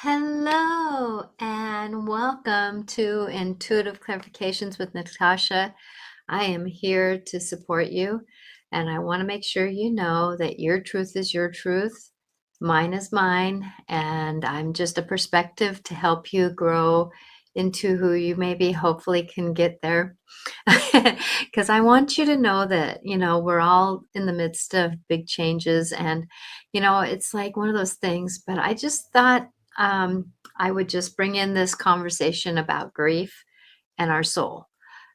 Hello and welcome to Intuitive Clarifications with Natasha. I am here to support you, and I want to make sure you know that your truth is your truth, mine is mine, and I'm just a perspective to help you grow into who you maybe hopefully can get there. Because I want you to know that, we're all in the midst of big changes, and, it's like one of those things, but I just thought I would just bring in this conversation about grief and our soul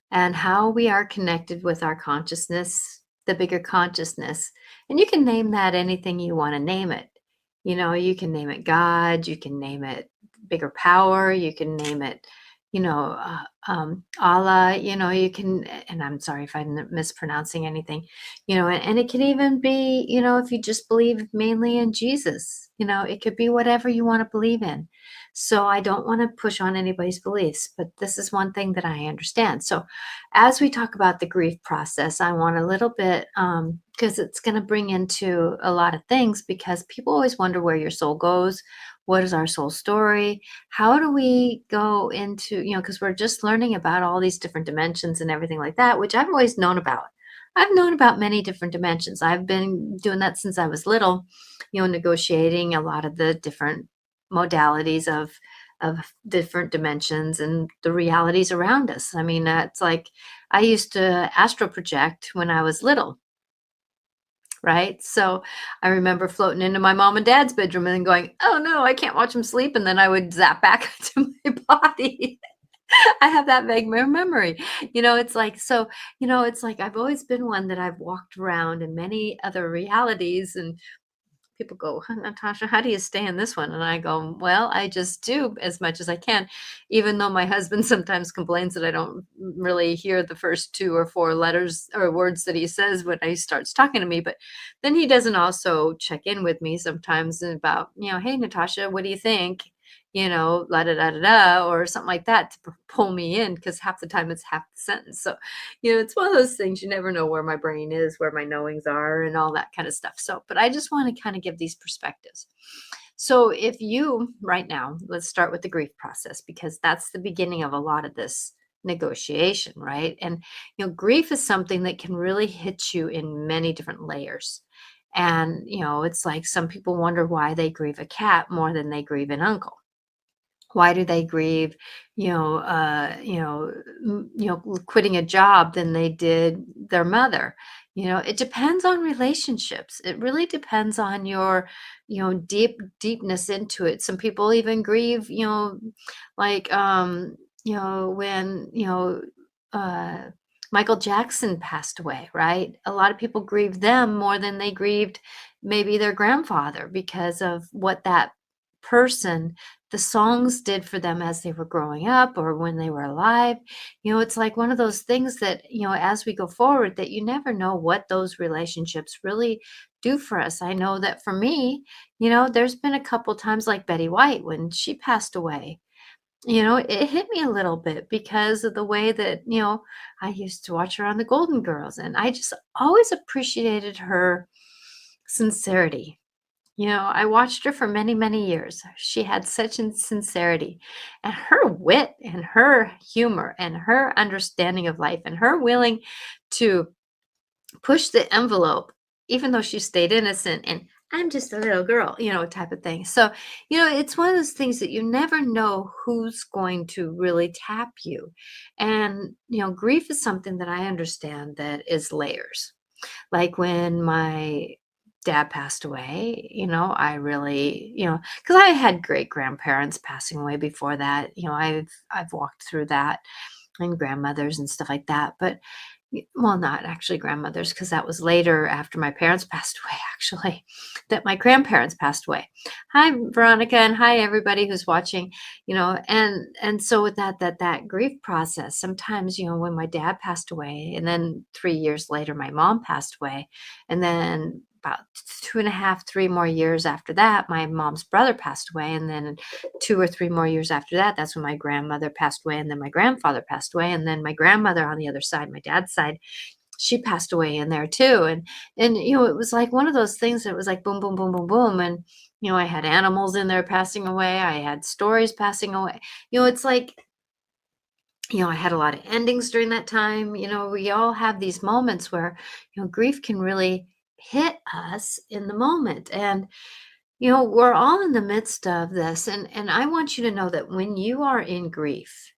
and how we are connected with our consciousness, the bigger consciousness. And you can name that anything you want to name it. You can name it God, you can name it bigger power, you can name it, Allah, you can, and I'm sorry if I'm mispronouncing anything, and it can even be, if you just believe mainly in Jesus, it could be whatever you want to believe in. So I don't want to push on anybody's beliefs, but this is one thing that I understand. So as we talk about the grief process, I want a little bit, because it's going to bring into a lot of things, because people always wonder where your soul goes. What is our soul story? How do we go into, because we're just learning about all these different dimensions and everything like that, which I've always known about. I've known about many different dimensions. I've been doing that since I was little, negotiating a lot of the different modalities of different dimensions and the realities around us. I mean, it's like I used to astral project when I was little, right? So I remember floating into my mom and dad's bedroom and then going, "Oh no, I can't watch them sleep," and then I would zap back to my body. I have that vague memory. It's like, so, it's like I've always been one that I've walked around in many other realities, and people go, "Huh, Natasha, how do you stay in this one?" And I go, "Well, I just do as much as I can," even though my husband sometimes complains that I don't really hear the first two or four letters or words that he says when he starts talking to me. But then he doesn't also check in with me sometimes about, "Hey, Natasha, what do you think?" La da da da da, or something like that to pull me in, because half the time it's half the sentence. So it's one of those things, you never know where my brain is, where my knowings are, and all that kind of stuff. So, but I just want to kind of give these perspectives. So, if you, right now, let's start with the grief process, because that's the beginning of a lot of this negotiation, right? And, grief is something that can really hit you in many different layers. And, it's like some people wonder why they grieve a cat more than they grieve an uncle. Why do they grieve, quitting a job than they did their mother? It depends on relationships. It really depends on your, deepness into it. Some people even grieve, like, when, uh, Michael Jackson passed away, right? A lot of people grieve them more than they grieved maybe their grandfather, because of what that person, the songs did for them as they were growing up or when they were alive. It's like one of those things that, as we go forward, that you never know what those relationships really do for us. I know that for me, there's been a couple times, like Betty White, when she passed away. It hit me a little bit because of the way that, I used to watch her on the Golden Girls, and I just always appreciated her sincerity. I watched her for many, many years. She had such sincerity, and her wit and her humor and her understanding of life and her willing to push the envelope, even though she stayed innocent and I'm just a little girl, type of thing. So, it's one of those things that you never know who's going to really tap you. And, grief is something that I understand that is layers. Like when my dad passed away, I really, because I had great grandparents passing away before that. I've walked through that, and grandmothers and stuff like that. But well, not actually grandmothers, because that was later after my parents passed away, actually, that my grandparents passed away. Hi, Veronica, and hi everybody who's watching. And so with that grief process, sometimes, when my dad passed away, and then 3 years later my mom passed away, and then about 2.5, 3 more years after that, my mom's brother passed away, and then 2 or 3 more years after that, that's when my grandmother passed away, and then my grandfather passed away, and then my grandmother on the other side, my dad's side, she passed away in there too. And it was like one of those things that was like boom, boom, boom, boom, boom. And I had animals in there passing away. I had stories passing away. It's like, I had a lot of endings during that time. We all have these moments where, grief can really hit us in the moment. And, we're all in the midst of this. And I want you to know that when you are in grief,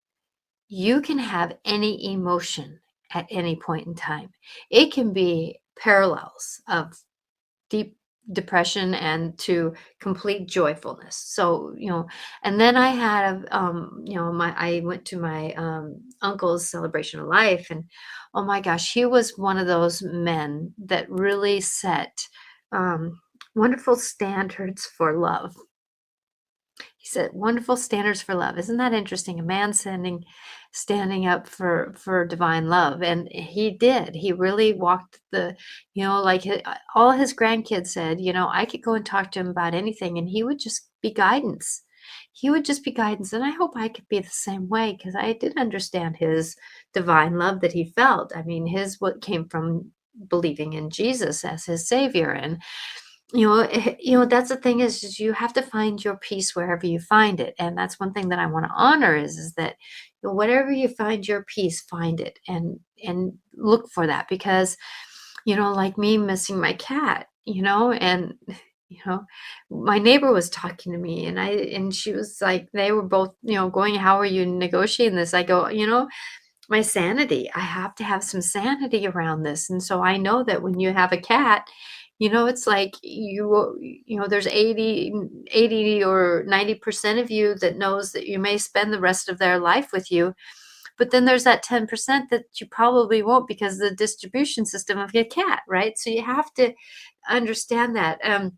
you can have any emotion at any point in time. It can be parallels of deep depression and to complete joyfulness. So, and then I had, I went to my uncle's celebration of life, and oh my gosh, he was one of those men that really set um, wonderful standards for love. He said, "Wonderful standards for love." Isn't that interesting? A man standing up for divine love, and he did. He really walked like all his grandkids said. I could go and talk to him about anything, and he would just be guidance. He would just be guidance, and I hope I could be the same way because I did understand his divine love that he felt. I mean, his what came from believing in Jesus as his savior, and that's the thing is you have to find your peace wherever you find it. And that's one thing that I want to honor is that whatever you find your peace, find it and look for that because, like me missing my cat, and you know, my neighbor was talking to me and she was like, they were both, going, how are you negotiating this? I go, my sanity. I have to have some sanity around this. And so I know that when you have a cat, it's like there's 80 or 90% of you that knows that you may spend the rest of their life with you. But then there's that 10% that you probably won't because of the distribution system of your cat, right? So you have to understand that. And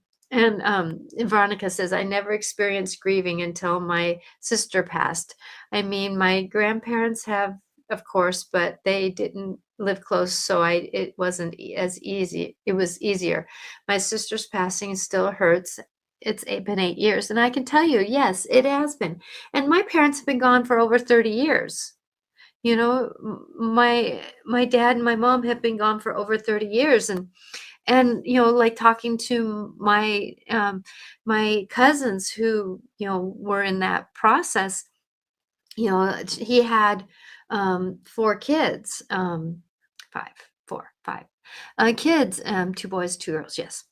Veronica says, I never experienced grieving until my sister passed. I mean, my grandparents have, of course, but they didn't live close, so it wasn't as easy. It was easier. My sister's passing still hurts. Been 8 years, and I can tell you, yes, it has been. And my parents have been gone for over 30 years. My dad and my mom have been gone for over 30 years, and like talking to my cousins who were in that process. He had 4 kids, 5, 4, 5 kids, 2 boys, 2 girls, yes.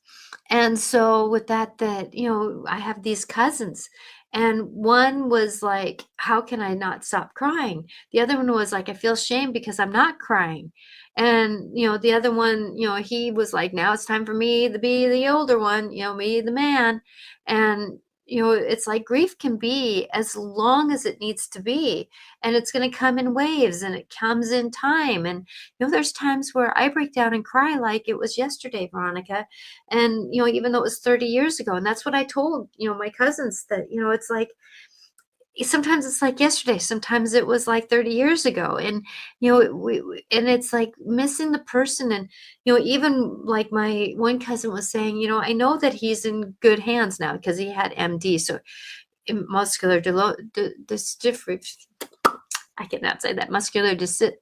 And so with that, I have these cousins, and one was like, how can I not stop crying? The other one was like, I feel shame because I'm not crying. And the other one, he was like, now it's time for me to be the older one, me the man. And it's like grief can be as long as it needs to be, and it's going to come in waves and it comes in time. And there's times where I break down and cry like it was yesterday, Veronica. And even though it was 30 years ago, and that's what I told my cousins, that it's like sometimes it's like yesterday, sometimes it was like 30 years ago. And and it's like missing the person. And even like my one cousin was saying, I know that he's in good hands now because he had MD, so muscular dystrophy. I cannot say that. Muscular dystrophy,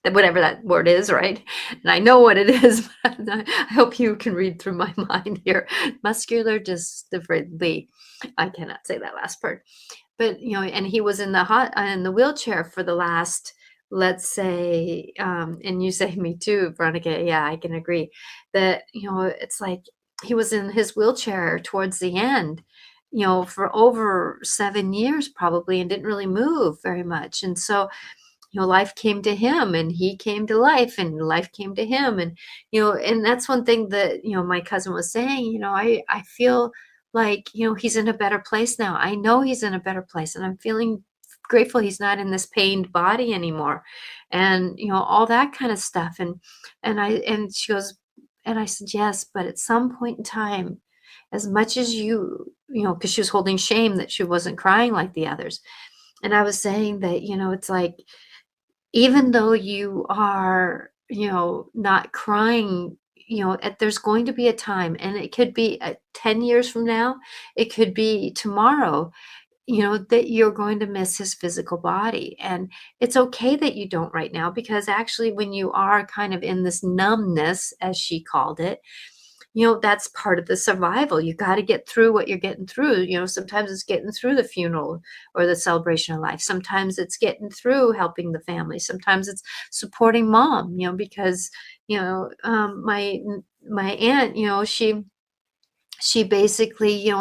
whatever that word is, right? And I know what it is, but I hope you can read through my mind here. Muscular dystrophy. I cannot say that last part. But and he was in the wheelchair for the last, let's say, and you say me too, Veronica. Yeah, I can agree that it's like he was in his wheelchair towards the end, for over 7 years probably, and didn't really move very much. And so life came to him and he came to life and life came to him. And, and that's one thing that, my cousin was saying, I feel like, he's in a better place now. I know he's in a better place, and I'm feeling grateful he's not in this pained body anymore. And, all that kind of stuff. And she goes, and I said, yes, but at some point in time, as much as because she was holding shame that she wasn't crying like the others. And I was saying that, it's like, even though you are, not crying, there's going to be a time, and it could be 10 years from now, it could be tomorrow. that you're going to miss his physical body. And it's okay that you don't right now, because actually, when you are kind of in this numbness, as she called it, that's part of the survival. You got to get through what you're getting through. Sometimes it's getting through the funeral or the celebration of life. Sometimes it's getting through helping the family. Sometimes it's supporting mom, because, my aunt, she basically,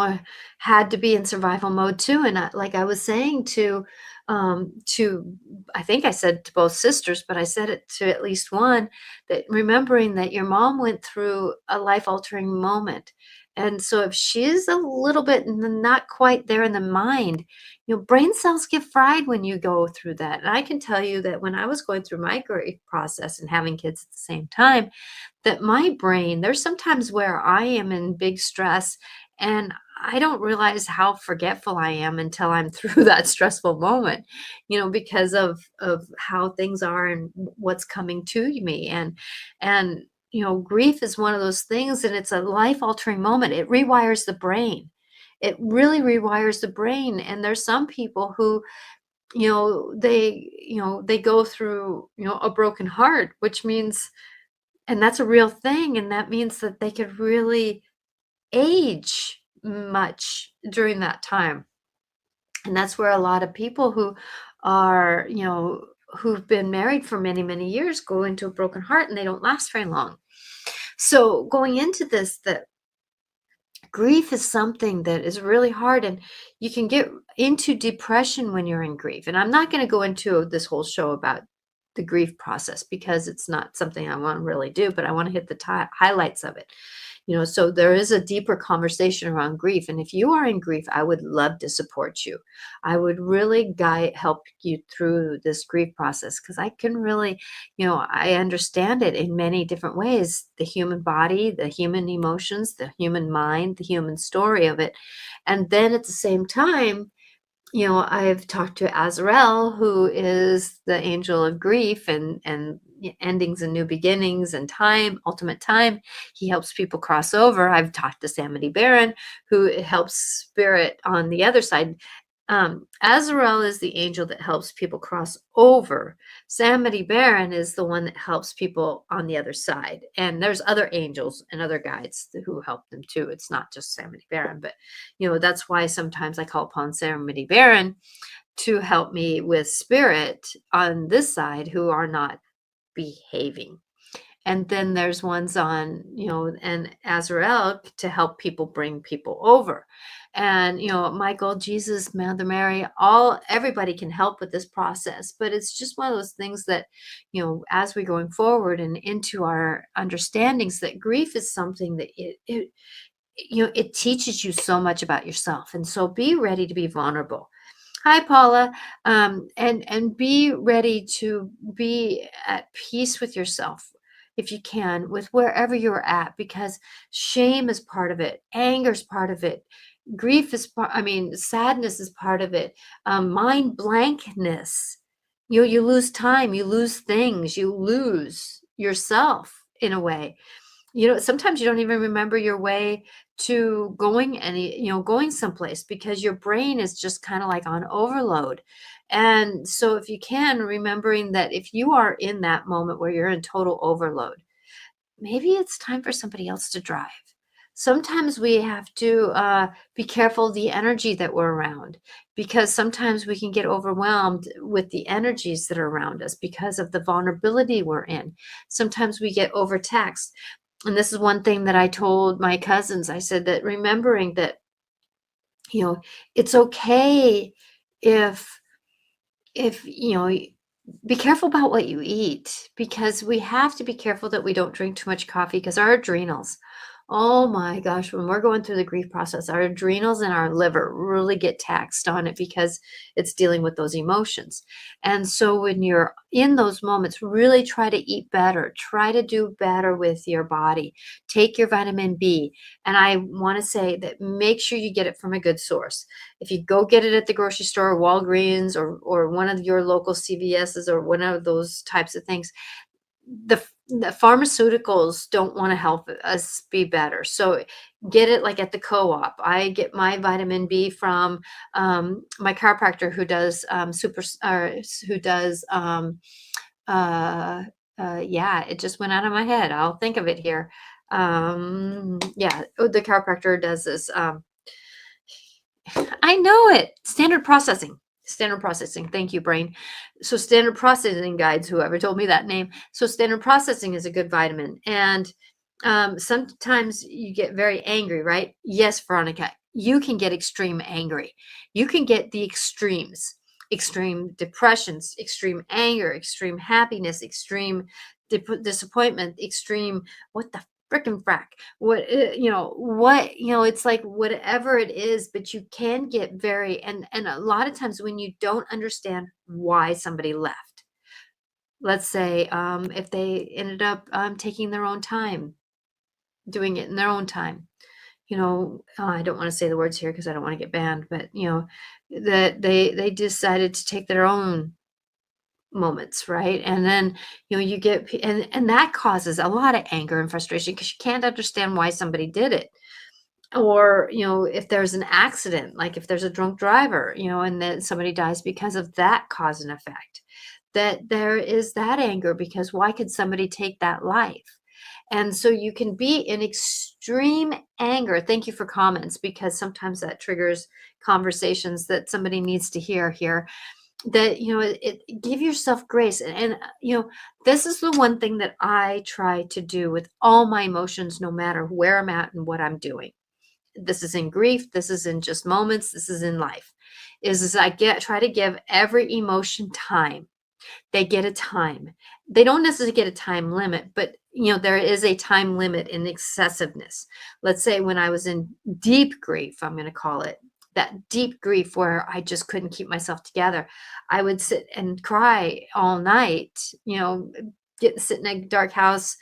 had to be in survival mode too. And like I was saying to, I think I said to both sisters, but I said it to at least one, that remembering that your mom went through a life altering moment. And so if she's a little bit not quite there in the mind, brain cells get fried when you go through that. And I can tell you that when I was going through my grief process and having kids at the same time, that my brain, there's sometimes where I am in big stress and I don't realize how forgetful I am until I'm through that stressful moment, because of how things are and what's coming to me. And grief is one of those things, and it's a life altering moment. It rewires the brain. It really rewires the brain. And there's some people who, they go through, a broken heart, which means, and that's a real thing, and that means that they could really age much during that time. And that's where a lot of people who are, who've been married for many, many years go into a broken heart and they don't last very long. So going into this, that grief is something that is really hard, and you can get into depression when you're in grief. And I'm not going to go into this whole show about the grief process because it's not something I want to really do, but I want to hit the highlights of it. So there is a deeper conversation around grief. And if you are in grief, I would love to support you. I would really help you through this grief process, because I can really, I understand it in many different ways: the human body, the human emotions, the human mind, the human story of it. And then at the same time, I've talked to Azrael, who is the angel of grief and endings and new beginnings and time, ultimate time. He helps people cross over. I've talked to Samity Baron, who helps spirit on the other side. Azrael is the angel that helps people cross over. Samity Baron is the one that helps people on the other side. And there's other angels and other guides who help them too. It's not just Samity Baron, but that's why sometimes I call upon Samity Baron to help me with spirit on this side who are not behaving. And then there's ones on, and Azrael to help people bring people over. And, Michael, Jesus, Mother Mary, everybody can help with this process. But it's just one of those things that, as we're going forward and into our understandings, that grief is something that it teaches you so much about yourself. And so be ready to be vulnerable. Hi, Paula. And be ready to be at peace with yourself, if you can, with wherever you're at, because shame is part of it. Anger is part of it. Grief is sadness is part of it. Mind blankness. You lose time, you lose things, you lose yourself in a way. Sometimes you don't even remember your way to going someplace, because your brain is just kind of like on overload. And so if you can, remembering that if you are in that moment where you're in total overload, maybe it's time for somebody else to drive. Sometimes we have to be careful of the energy that we're around, because sometimes we can get overwhelmed with the energies that are around us because of the vulnerability we're in. Sometimes we get overtaxed. And this is one thing that I told my cousins. I said that remembering that, it's okay if be careful about what you eat, because we have to be careful that we don't drink too much coffee, because our adrenals, oh my gosh, when we're going through the grief process, our adrenals and our liver really get taxed on it, because it's dealing with those emotions. And so when you're in those moments, really try to eat better, try to do better with your body, take your vitamin B. And I want to say that make sure you get it from a good source. If you go get it at the grocery store, Walgreens, or one of your local CVS's, or one of those types of things, the pharmaceuticals don't want to help us be better. So get it like at the co-op. I get my vitamin B from my chiropractor who does who does uh, yeah, it just went out of my head. I'll think of it here. Yeah, the chiropractor does this. I know it. Standard processing. Standard processing. Thank you, brain. So standard processing guides, whoever told me that name. So standard processing is a good vitamin. And sometimes you get very angry, right? Yes, Veronica, you can get extreme angry. You can get the extremes, extreme depressions, extreme anger, extreme happiness, extreme disappointment, extreme, what the frickin' frack? It's like whatever it is, but you can get very, and a lot of times when you don't understand why somebody left, let's say if they ended up taking their own time, doing it in their own time, I don't want to say the words here because I don't want to get banned, but that they decided to take their own moments, right? And then you get and that causes a lot of anger and frustration because you can't understand why somebody did it. Or, if there's an accident, like if there's a drunk driver, and then somebody dies because of that cause and effect, that there is that anger because why could somebody take that life? And so you can be in extreme anger. Thank you for comments because sometimes that triggers conversations that somebody needs to hear here. That, give yourself grace. And this is the one thing that I try to do with all my emotions, no matter where I'm at and what I'm doing. This is in grief, this is in just moments, this is in life, is I try to give every emotion time. They get a time. They don't necessarily get a time limit, but there is a time limit in excessiveness. Let's say when I was in deep grief, I'm going to call it that deep grief where I just couldn't keep myself together. I would sit and cry all night, sit in a dark house.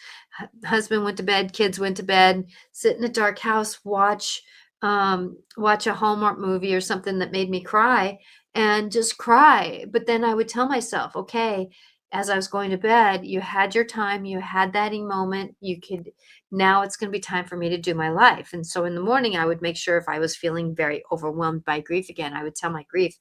Husband went to bed, kids went to bed, sit in a dark house, watch a Hallmark movie or something that made me cry and just cry. But then I would tell myself, okay, as I was going to bed, you had your time, you had that moment, now it's going to be time for me to do my life. And so in the morning, I would make sure if I was feeling very overwhelmed by grief again, I would tell my grief,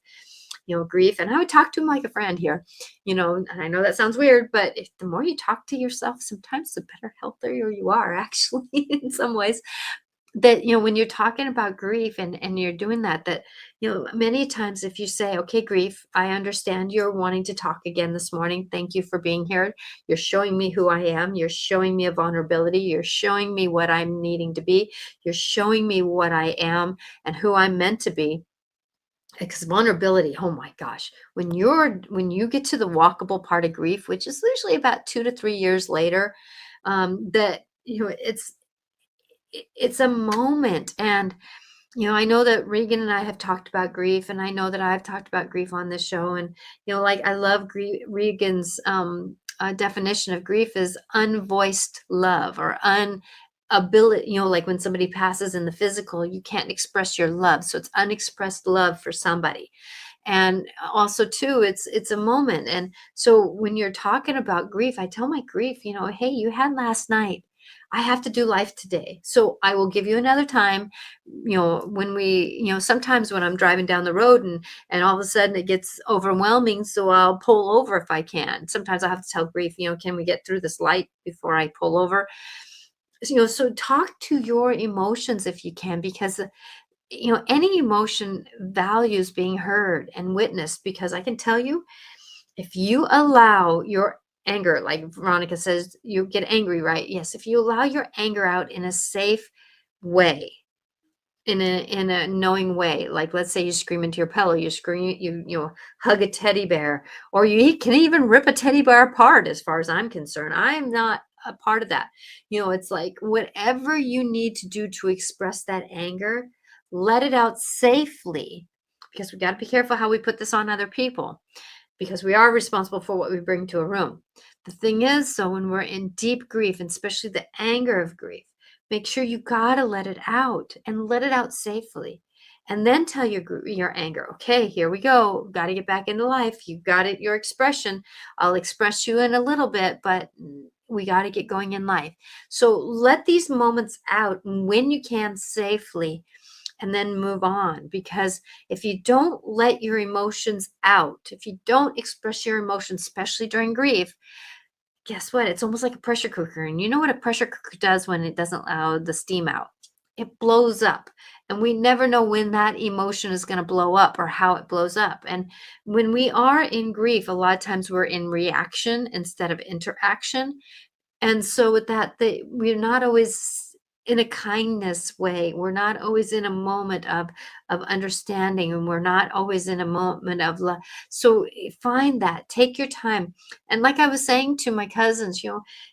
and I would talk to him like a friend here, and I know that sounds weird, but the more you talk to yourself, sometimes the better, healthier you are, actually, in some ways. That, when you're talking about grief and you're doing that, many times if you say, okay, grief, I understand you're wanting to talk again this morning. Thank you for being here. You're showing me who I am. You're showing me a vulnerability. You're showing me what I'm needing to be. You're showing me what I am and who I'm meant to be. Because vulnerability, oh my gosh, when you get to the walkable part of grief, which is usually about 2 to 3 years later, that it's a moment. And I know that Regan and I have talked about grief, and I know that I've talked about grief on this show. And like, I love Regan's definition of grief is unvoiced love, or ability, like when somebody passes in the physical, you can't express your love, so it's unexpressed love for somebody. And also too, it's a moment. And so when you're talking about grief, I tell my grief, hey, you had last night, I have to do life today, so I will give you another time. When sometimes when I'm driving down the road, and all of a sudden it gets overwhelming, so I'll pull over if I can. Sometimes I have to tell grief, can we get through this light before I pull over? So talk to your emotions if you can, because any emotion values being heard and witnessed. Because I can tell you, if you allow your anger, like Veronica says, you get angry, right? Yes, if you allow your anger out in a safe way, in a knowing way, like let's say you scream into your pillow, you scream, hug a teddy bear, or you can even rip a teddy bear apart. As far as I'm concerned, I'm not a part of that. It's like whatever you need to do to express that anger, let it out safely, because we got to be careful how we put this on other people, because we are responsible for what we bring to a room. The thing is, so when we're in deep grief, and especially the anger of grief, make sure you gotta let it out, and let it out safely. And then tell your anger, okay, here we go. Got to get back into life. You got it, your expression. I'll express you in a little bit, but we got to get going in life. So let these moments out when you can safely, and then move on. Because if you don't let your emotions out, if you don't express your emotions, especially during grief, guess what? It's almost like a pressure cooker. And you know what a pressure cooker does when it doesn't allow the steam out? It blows up. And we never know when that emotion is going to blow up or how it blows up. And when we are in grief, a lot of times we're in reaction instead of interaction. And so with that, we're not always in a kindness way. We're not always in a moment of understanding, and we're not always in a moment of love. So find that, take your time. And like I was saying to my cousins,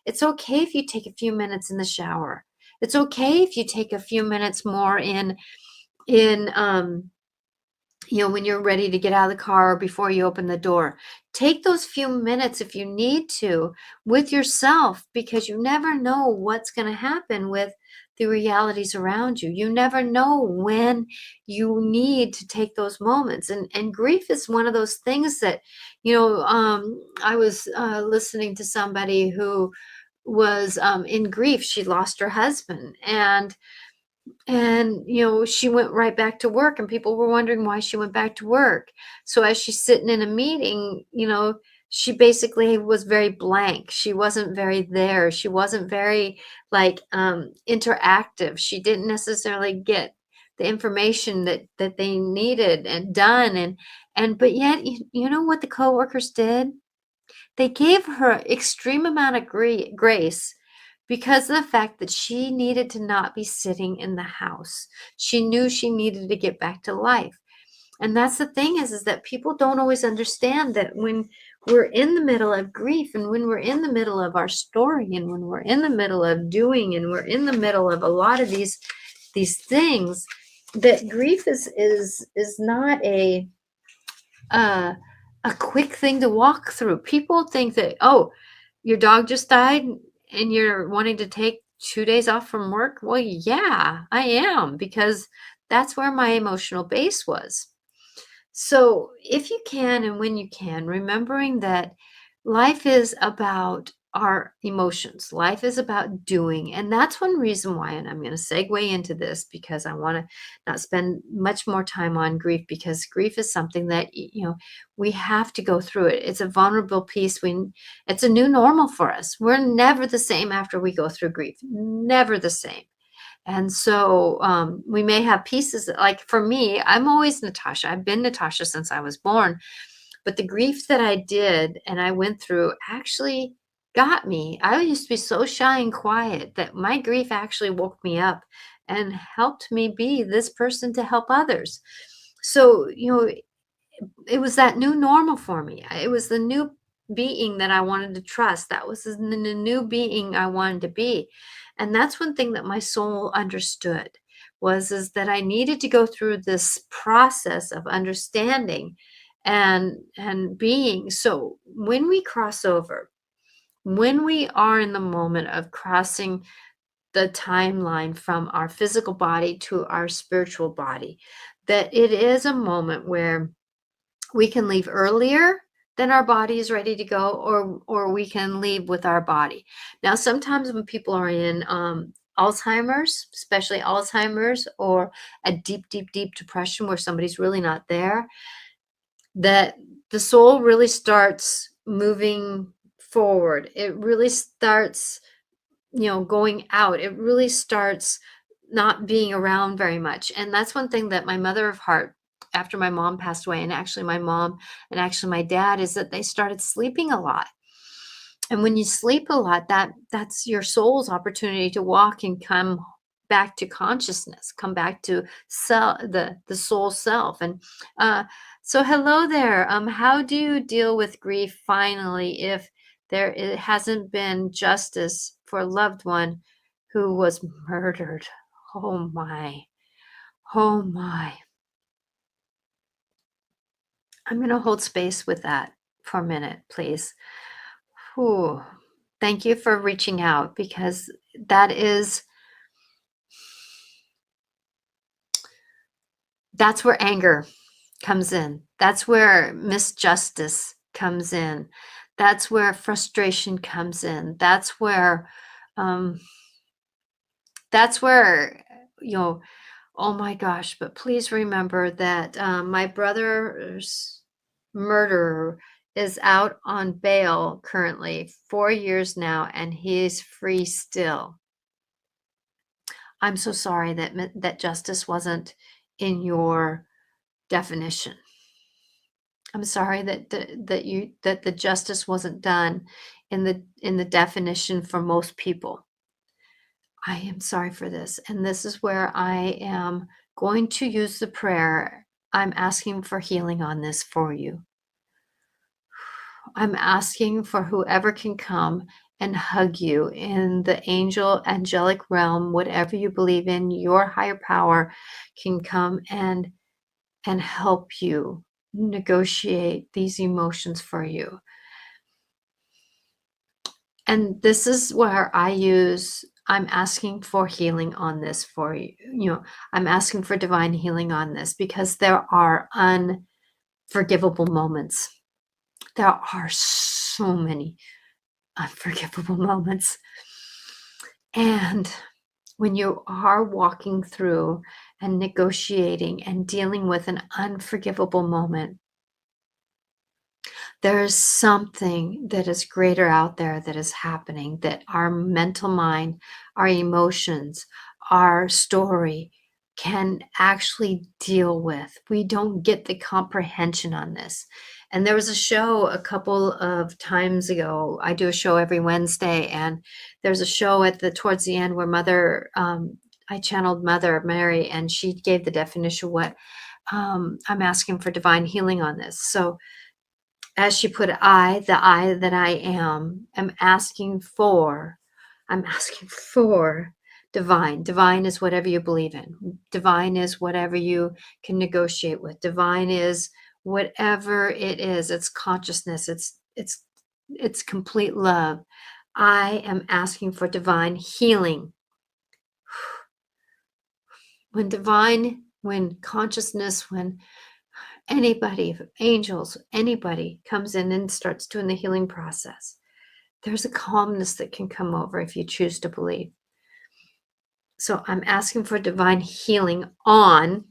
it's okay if you take a few minutes in the shower. It's okay if you take a few minutes more in when you're ready to get out of the car or before you open the door. Take those few minutes if you need to with yourself, because you never know what's going to happen with the realities around you. You never know when you need to take those moments. And grief is one of those things that, I was listening to somebody who was in grief. She lost her husband, and she went right back to work, and people were wondering why she went back to work. So as she's sitting in a meeting, she basically was very blank. She wasn't very there. She wasn't very like interactive. She didn't necessarily get the information that they needed and done. And but yet, you know what the coworkers did? They gave her extreme amount of grace because of the fact that she needed to not be sitting in the house. She knew she needed to get back to life. And that's the thing is that people don't always understand that when we're in the middle of grief, and when we're in the middle of our story, and when we're in the middle of doing, and we're in the middle of a lot of these things, that grief is not uh, a quick thing to walk through. People think that, oh, your dog just died and you're wanting to take 2 days off from work. Well, yeah, I am, because that's where my emotional base was. So, if you can and when you can, remembering that life is about our emotions, life is about doing. And that's one reason why, and I'm going to segue into this because I want to not spend much more time on grief, because grief is something that, we have to go through it. It's a vulnerable piece. It's a new normal for us. We're never the same after we go through grief, never the same. And so we may have pieces like for me, I'm always Natasha. I've been Natasha since I was born. But the grief that I did and I went through actually got me. I used to be so shy and quiet that my grief actually woke me up and helped me be this person to help others. So, it was that new normal for me. It was the new being that I wanted to trust. That was the new being I wanted to be. And that's one thing that my soul understood was is that I needed to go through this process of understanding and being. So when we cross over, when we are in the moment of crossing the timeline from our physical body to our spiritual body, that it is a moment where we can leave earlier than our body is ready to go, or we can leave with our body. Now, sometimes when people are in Alzheimer's, especially Alzheimer's, or a deep, deep, deep depression where somebody's really not there, that the soul really starts moving forward. It really starts going out. It really starts not being around very much. And that's one thing that my mother of heart, after my mom passed away, and actually my mom and actually my dad, is that they started sleeping a lot. And when you sleep a lot, that's your soul's opportunity to walk and come back to consciousness, come back to the soul self. And so hello there. How do you deal with grief finally if it hasn't been justice for a loved one who was murdered? Oh my. Oh my. I'm going to hold space with that for a minute, please. Whew. Thank you for reaching out, because that's where anger comes in. That's where misjustice comes in. That's where frustration comes in. Um, that's where, you know, oh my gosh, but please remember that my brother's murderer is out on bail currently, 4 years now, and he's free still. I'm so sorry that that justice wasn't in your definition. I'm sorry that that the justice wasn't done in the definition for most people. I am sorry for this, and this is where I am going to use the prayer. I'm asking for healing on this for you. I'm asking for whoever can come and hug you in the angelic realm, whatever you believe in, your higher power can come and help you negotiate these emotions for you. And this is where I'm asking for healing on this for you. I'm asking for divine healing on this because there are unforgivable moments. There are so many unforgivable moments. And when you are walking through and negotiating and dealing with an unforgivable moment, there is something that is greater out there that is happening, that our mental mind, our emotions, our story can actually deal with. We don't get the comprehension on this. And there was a show a couple of times ago. I do a show every Wednesday, and there's a show towards the end where I channeled Mother Mary, and she gave the definition what I'm asking for divine healing on this. So as she put the I that I am I'm asking for divine. Divine is whatever you believe in. Divine is whatever you can negotiate with. Divine is whatever it is. It's consciousness. It's complete love. I am asking for divine healing. When consciousness, when anybody, angels, anybody comes in and starts doing the healing process, there's a calmness that can come over if you choose to believe. So I'm asking for divine healing on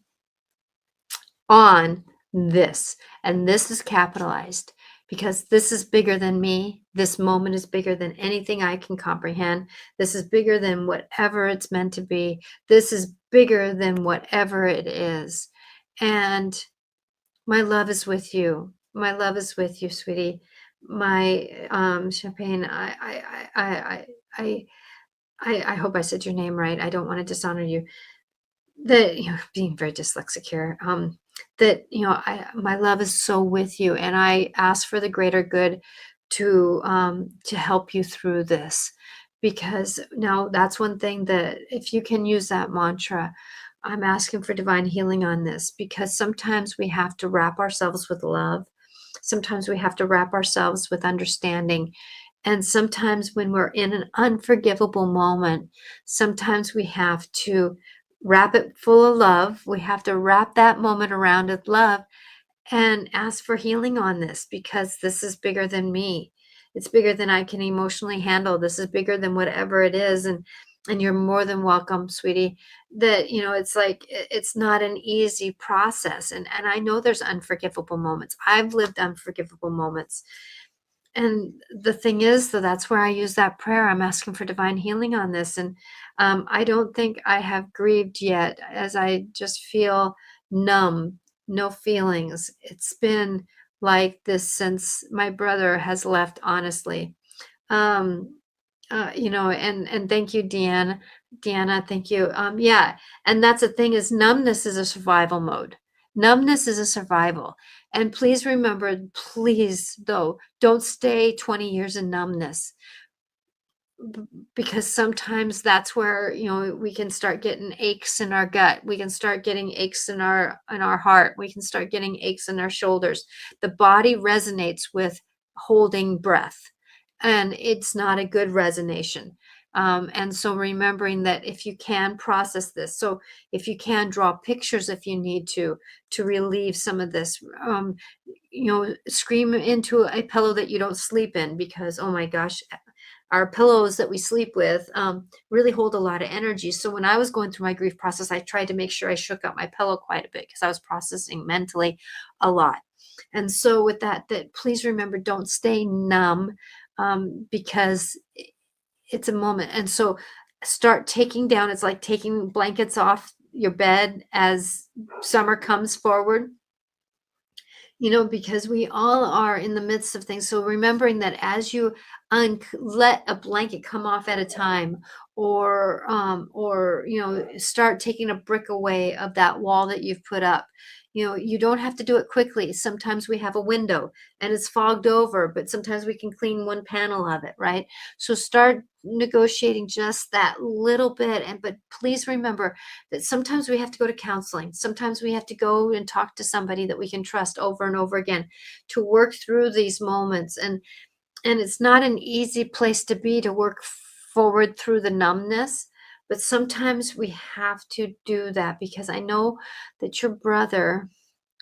this. And this is capitalized because this is bigger than me. This moment is bigger than anything I can comprehend. This is bigger than whatever it's meant to be. This is bigger than whatever it is. And my love is with you. My love is with you, sweetie. My champagne. I hope I said your name right. I don't want to dishonor you. That being very dyslexic here. That my love is so with you, and I ask for the greater good to help you through this, because now that's one thing that if you can use that mantra. I'm asking for divine healing on this because sometimes we have to wrap ourselves with love. Sometimes we have to wrap ourselves with understanding. And sometimes when we're in an unforgivable moment, sometimes we have to wrap it full of love. We have to wrap that moment around with love and ask for healing on this because this is bigger than me. It's bigger than I can emotionally handle. This is bigger than whatever it is. And you're more than welcome, sweetie. That, it's like it's not an easy process. And I know there's unforgivable moments. I've lived unforgivable moments. And the thing is, that that's where I use that prayer. I'm asking for divine healing on this. And I don't think I have grieved yet, as I just feel numb, no feelings. It's been like this since my brother has left, honestly. Um, and thank you, Deanna. Deanna, thank you. Yeah, and that's the thing is numbness is a survival mode. Numbness is a survival. And please remember, please, though, don't stay 20 years in numbness because sometimes that's where, we can start getting aches in our gut. We can start getting aches in our heart. We can start getting aches in our shoulders. The body resonates with holding breath, and it's not a good resonation. And so remembering that if you can process this, so if you can draw pictures if you need to relieve some of this, scream into a pillow that you don't sleep in because, oh my gosh, our pillows that we sleep with really hold a lot of energy. So when I was going through my grief process, I tried to make sure I shook up my pillow quite a bit because I was processing mentally a lot. And so with that, that please remember, don't stay numb, because it's a moment. And so start taking down, it's like taking blankets off your bed as summer comes forward, because we all are in the midst of things. So remembering that as you let a blanket come off at a time, or start taking a brick away of that wall that you've put up. You don't have to do it quickly. Sometimes we have a window and it's fogged over, but sometimes we can clean one panel of it, right? So start negotiating just that little bit. But please remember that sometimes we have to go to counseling. Sometimes we have to go and talk to somebody that we can trust over and over again to work through these moments. And it's not an easy place to be, to work forward through the numbness, but sometimes we have to do that because I know that your brother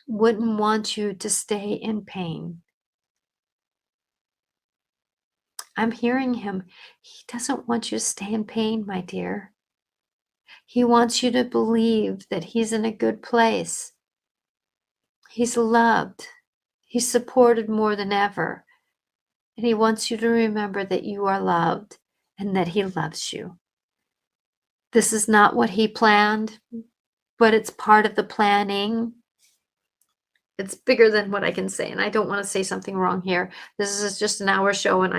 wouldn't want you to stay in pain. I'm hearing him. He doesn't want you to stay in pain, my dear. He wants you to believe that he's in a good place. He's loved. He's supported more than ever. And he wants you to remember that you are loved and that he loves you. This is not what he planned, but it's part of the planning. It's bigger than what I can say, and I don't want to say something wrong here. This is just an hour show, and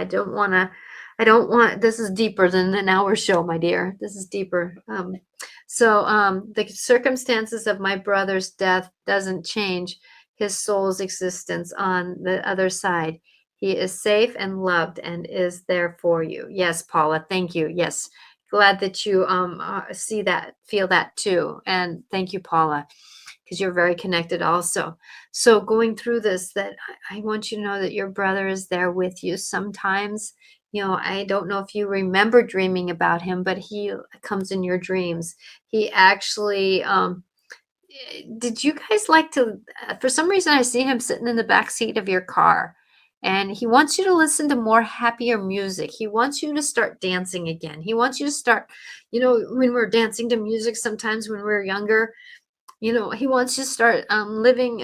this is deeper than an hour show, my dear. This is deeper. The circumstances of my brother's death doesn't change his soul's existence on the other side. He is safe and loved and is there for you. Yes, Paula, thank you. Yes, glad that you see that, feel that too. And thank you, Paula, because you're very connected also. So going through this, that I want you to know that your brother is there with you. Sometimes, I don't know if you remember dreaming about him, but he comes in your dreams. He actually, did you guys like to, for some reason, I see him sitting in the back seat of your car. And he wants you to listen to more happier music. He wants you to start dancing again. He wants you to start, when we're dancing to music, sometimes when we're younger, he wants you to start living,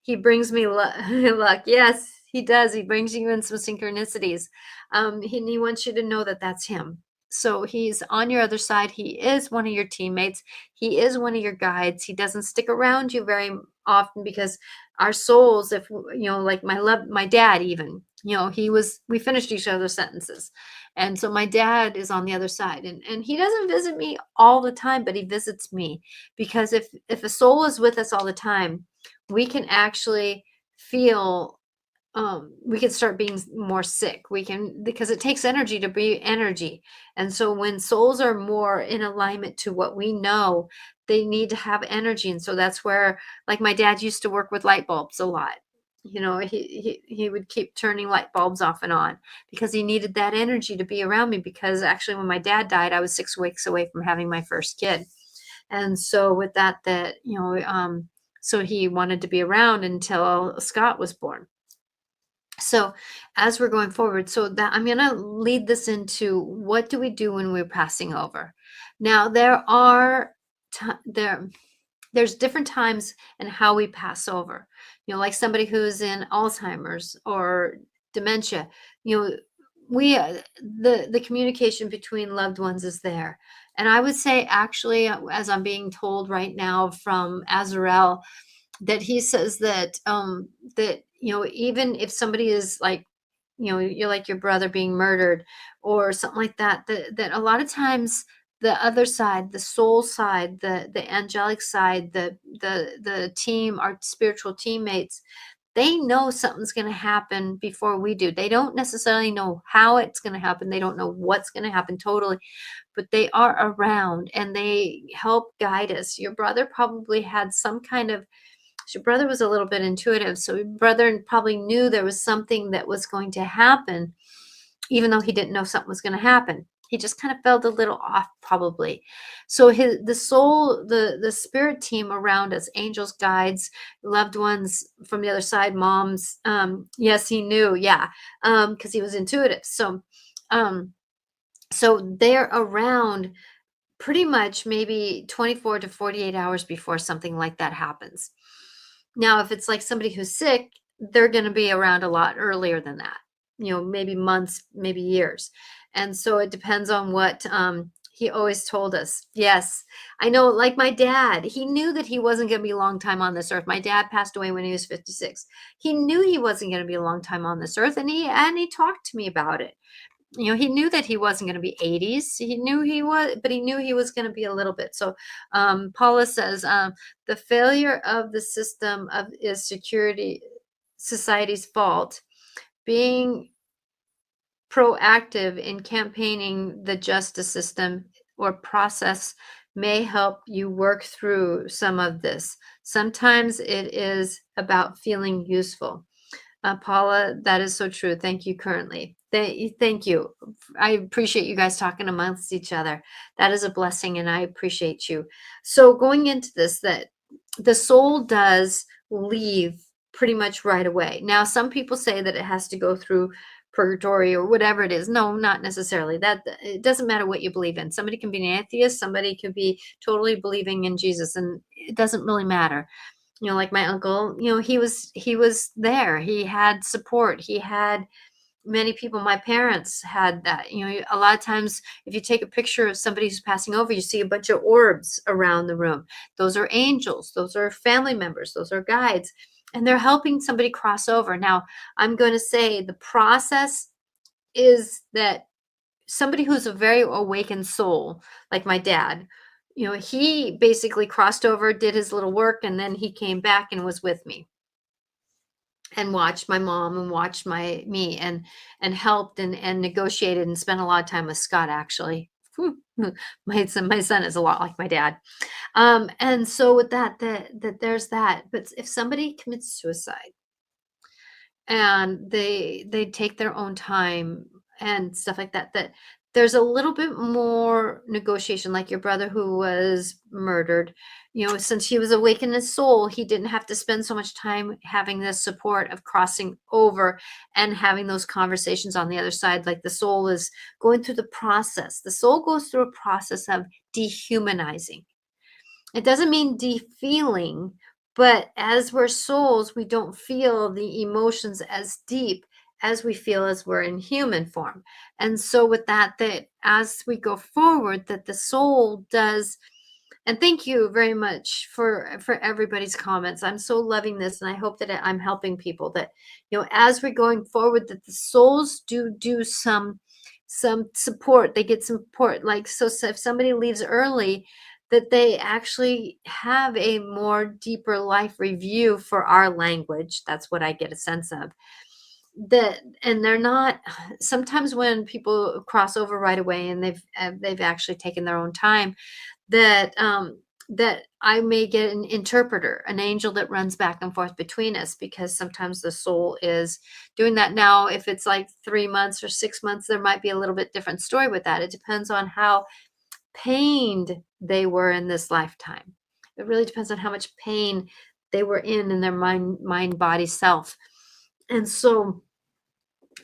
he brings me luck. Yes, he does. He brings you in some synchronicities. He wants you to know that that's him. So he's on your other side. He is one of your teammates. He is one of your guides. He doesn't stick around you very often because our souls, if like my dad, even, we finished each other's sentences. And so my dad is on the other side, and he doesn't visit me all the time, but he visits me, because if a soul is with us all the time, we can actually feel, we can start being more sick. We can, because it takes energy to be energy. And so when souls are more in alignment to what we know, they need to have energy. And so that's where, like, my dad used to work with light bulbs a lot. He would keep turning light bulbs off and on because he needed that energy to be around me, because actually when my dad died, I was 6 weeks away from having my first kid. And so with so he wanted to be around until Scott was born. So as we're going forward, so that I'm going to lead this into, what do we do when we're passing over? Now, there's different times in how we pass over. Like somebody who's in Alzheimer's or dementia, we the communication between loved ones is there. And I would say, actually, as I'm being told right now from Azrael, that he says that even if somebody is like, you're like your brother being murdered or something like that, that a lot of times the other side, the soul side, the angelic side, the team, our spiritual teammates, they know something's going to happen before we do. They don't necessarily know how it's going to happen. They don't know what's going to happen totally, but they are around and they help guide us. Your brother probably had some kind of, your brother was a little bit intuitive. So your brother probably knew there was something that was going to happen even though he didn't know something was going to happen. He just kind of felt a little off, probably. So the soul, the spirit team around us, angels, guides, loved ones from the other side, moms. Yes, he knew, yeah, because he was intuitive. Um, so they're around pretty much maybe 24 to 48 hours before something like that happens. Now, if it's like somebody who's sick, they're going to be around a lot earlier than that, maybe months, maybe years. And so it depends on what he always told us. Yes, I know, like my dad, he knew that he wasn't going to be a long time on this earth. My dad passed away when he was 56. He knew he wasn't going to be a long time on this earth, and he talked to me about it. He knew that he wasn't going to be 80s. He knew he was, but he knew he was going to be a little bit. So Paula says the failure of the system of is security society's fault. Being proactive in campaigning the justice system or process may help you work through some of this. Sometimes it is about feeling useful. Paula, that is so true. Thank you, currently. Thank you. I appreciate you guys talking amongst each other. That is a blessing, and I appreciate you. So, going into this, that the soul does leave pretty much right away. Now, some people say that it has to go through purgatory or whatever it is. No, not necessarily. That it doesn't matter what you believe in. Somebody can be an atheist, somebody could be totally believing in Jesus, and it doesn't really matter. Like my uncle, he was there. He had support. He had many people. My parents had that. A lot of times if you take a picture of somebody who's passing over, you see a bunch of orbs around the room. Those are angels. Those are family members. Those are guides. And they're helping somebody cross over. Now, I'm going to say the process is that somebody who's a very awakened soul, like my dad, he basically crossed over, did his little work, and then he came back and was with me and watched my mom and watched me and helped and negotiated and spent a lot of time with Scott, actually. Whew. My son is a lot like my dad. And so with that there's that. But if somebody commits suicide and they take their own time and stuff like that, that there's a little bit more negotiation, like your brother who was murdered. Since he was awake in his soul, he didn't have to spend so much time having the support of crossing over and having those conversations on the other side. Like the soul is going through the process. The soul goes through a process of dehumanizing. It doesn't mean de-feeling, but as we're souls, we don't feel the emotions as deep as we feel as we're in human form. And so with that as we go forward, that the soul does. And thank you very much for everybody's comments. I'm so loving this, and I hope that I'm helping people, that as we're going forward, that the souls do some support. They get support, like, so if somebody leaves early, that they actually have a more deeper life review for our language. That's what I get a sense of. That, and they're not, sometimes when people cross over right away and they've actually taken their own time, that I may get an interpreter, an angel that runs back and forth between us, because sometimes the soul is doing that. Now, if it's like 3 months or 6 months, there might be a little bit different story with that. It depends on how pained they were in this lifetime. It really depends on how much pain they were in their mind, body, self. And so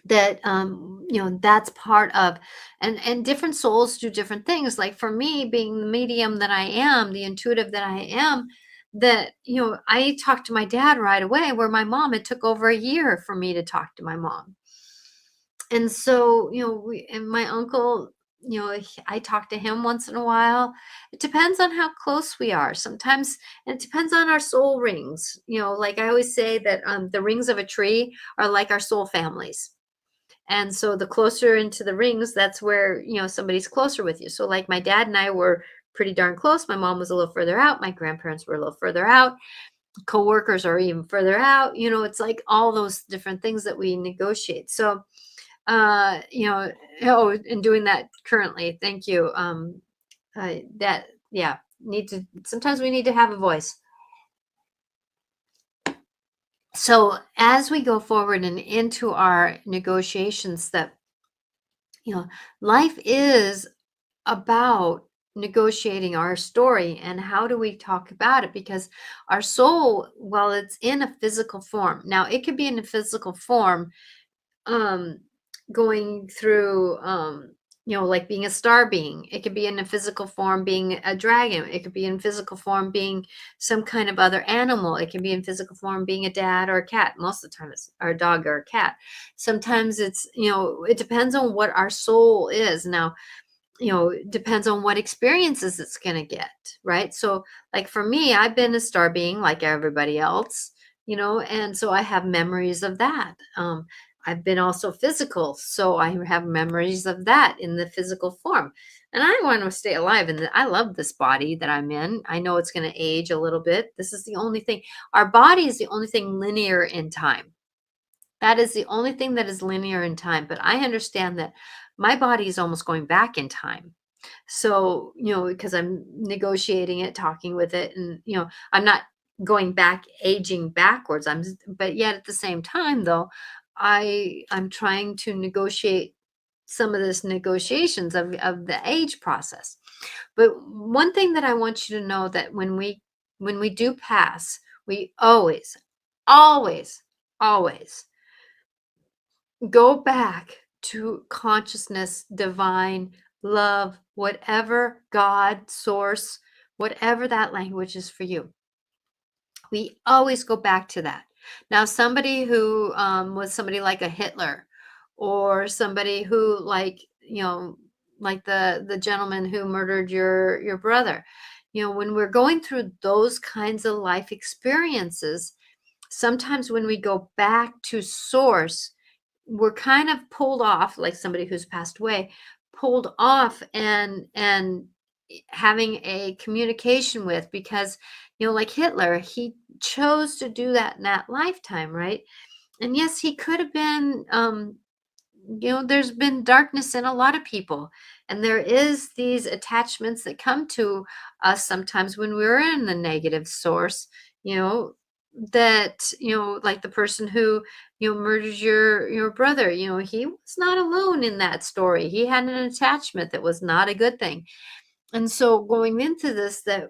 that that's part of, and different souls do different things. Like for me, being the medium that I am, the intuitive that I am, that I talked to my dad right away, where my mom, it took over a year for me to talk to my mom. And so and my uncle, I talk to him once in a while. It depends on how close we are sometimes, and it depends on our soul rings. Like I always say that the rings of a tree are like our soul families. And so the closer into the rings, that's where, somebody's closer with you. So like my dad and I were pretty darn close. My mom was a little further out. My grandparents were a little further out. Coworkers are even further out. It's like all those different things that we negotiate. So, and doing that currently. Thank you. Yeah, sometimes we need to have a voice. So as we go forward and into our negotiations, that You know, life is about negotiating our story, and how do we talk about it, because our soul, while it's in a physical form, now it could be in a physical form, um going through, like being a star being. It could be in a physical form being a dragon. It could be in physical form being some kind of other animal. It can be in physical form being a dad or a cat. Most of the time it's our dog or a cat. Sometimes it's, it depends on what our soul is. Now, it depends on what experiences it's going to get, right? So, like for me, I've been a star being like everybody else, and so I have memories of that. I've been also physical, so I have memories of that in the physical form. And I want to stay alive, and I love this body that I'm in. I know it's going to age a little bit. This is the only thing. Our body is the only thing linear in time. That is the only thing that is linear in time. But I understand that my body is almost going back in time. So, because I'm negotiating it, talking with it, and, I'm not going back, aging backwards. But yet at the same time, though, I'm trying to negotiate some of this negotiations of the age process. But one thing that I want you to know, that when we do pass, we always, always, always go back to consciousness, divine, love, whatever, God, source, whatever that language is for you. We always go back to that. Now, somebody who was somebody like a Hitler, or somebody who, like the gentleman who murdered your brother, when we're going through those kinds of life experiences, sometimes when we go back to source, we're kind of pulled off, like somebody who's passed away, pulled off, and having a communication with, because, like Hitler, he chose to do that in that lifetime, right? And yes, he could have been, there's been darkness in a lot of people, and there is these attachments that come to us sometimes when we're in the negative source, you know that, like the person who, murders your brother. He was not alone in that story. He had an attachment that was not a good thing. And so going into this, that,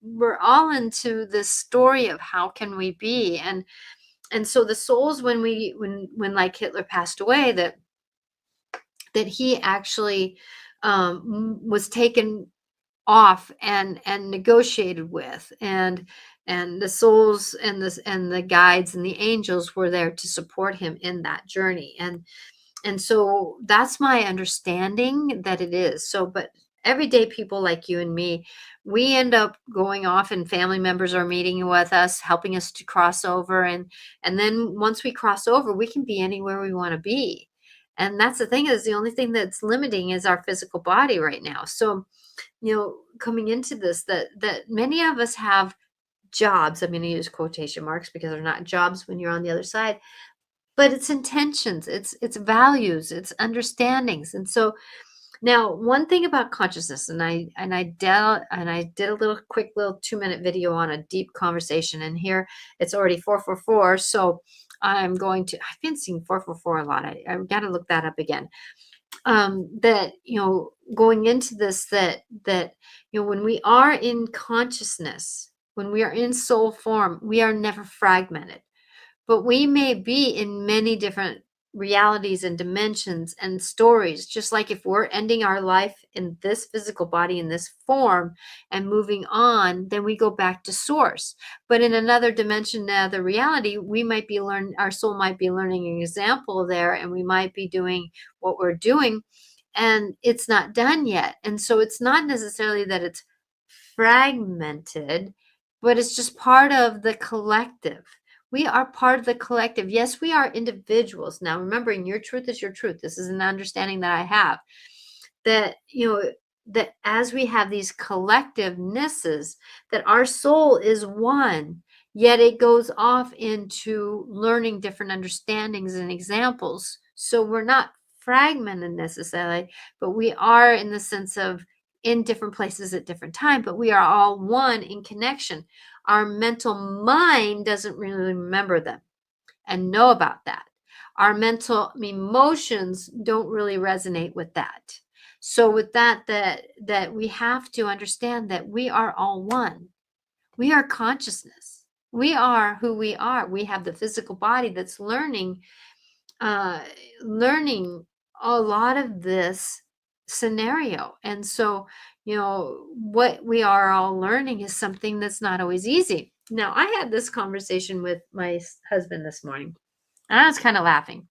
we're all into this story of how can we be. And so the souls, when like Hitler passed away, that he actually, was taken off and negotiated with, and the souls and the guides and the angels were there to support him in that journey. And so that's my understanding that it is so. But everyday people like you and me, we end up going off, and family members are meeting with us, helping us to cross over. And then once we cross over, we can be anywhere we want to be. And that's the thing, is the only thing that's limiting is our physical body right now. So, coming into this, that many of us have jobs. I'm going to use quotation marks because they're not jobs when you're on the other side, but it's intentions, it's values, it's understandings. And so now, one thing about consciousness, and I did a little quick little 2-minute video on a deep conversation, and here it's already 444. So I've been seeing 444 a lot. I've got to look that up again. That, going into this, that when we are in consciousness, when we are in soul form, we are never fragmented. But we may be in many different realities and dimensions and stories. Just like if we're ending our life in this physical body, in this form, and moving on, then we go back to source. But in another dimension, another reality, we might be our soul might be learning an example there, and we might be doing what we're doing, and it's not done yet. And so it's not necessarily that it's fragmented, but it's just part of the collective. We are part of the collective. Yes, we are individuals. Now, remembering your truth is your truth. This is an understanding that I have, that, that as we have these collectivenesses, that our soul is one, yet it goes off into learning different understandings and examples. So we're not fragmented necessarily, but we are in the sense of in different places at different time, but we are all one in connection. Our mental mind doesn't really remember them and know about that. Our mental emotions don't really resonate with that. So with that we have to understand that we are all one. We are consciousness. We are who we are. We have the physical body that's uh, learning a lot of this scenario. And so, what we are all learning is something that's not always easy. Now, I had this conversation with my husband this morning, and I was kind of laughing.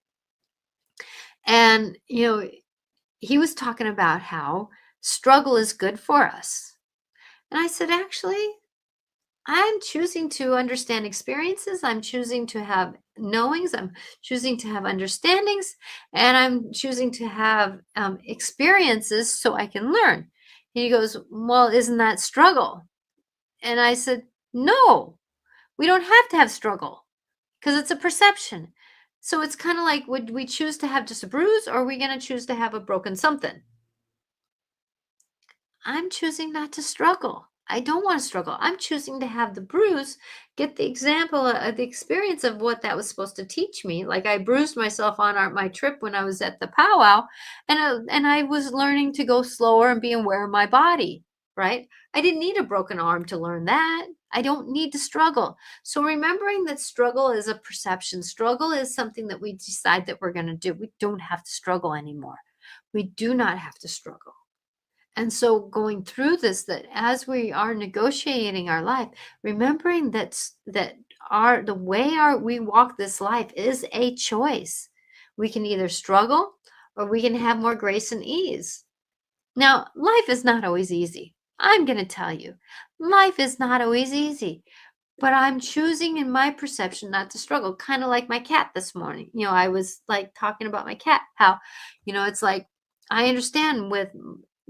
And, he was talking about how struggle is good for us. And I said, actually, I'm choosing to understand experiences. I'm choosing to have knowings. I'm choosing to have understandings. And I'm choosing to have experiences so I can learn. He goes, well, isn't that struggle? And I said, no, we don't have to have struggle because it's a perception. So it's kind of like, would we choose to have just a bruise, or are we going to choose to have a broken something? I'm choosing not to struggle. I don't want to struggle. I'm choosing to have the bruise, get the example, the experience of what that was supposed to teach me. Like I bruised myself on my trip when I was at the powwow, and I was learning to go slower and be aware of my body. Right? I didn't need a broken arm to learn that. I don't need to struggle. So remembering that struggle is a perception. Struggle is something that we decide that we're going to do. We don't have to struggle anymore. We do not have to struggle. And so going through this, that as we are negotiating our life, remembering that the way we walk this life is a choice. We can either struggle or we can have more grace and ease. Now, life is not always easy. I'm going to tell you, life is not always easy. But I'm choosing in my perception not to struggle, kind of like my cat this morning. I was like talking about my cat, how, it's like I understand with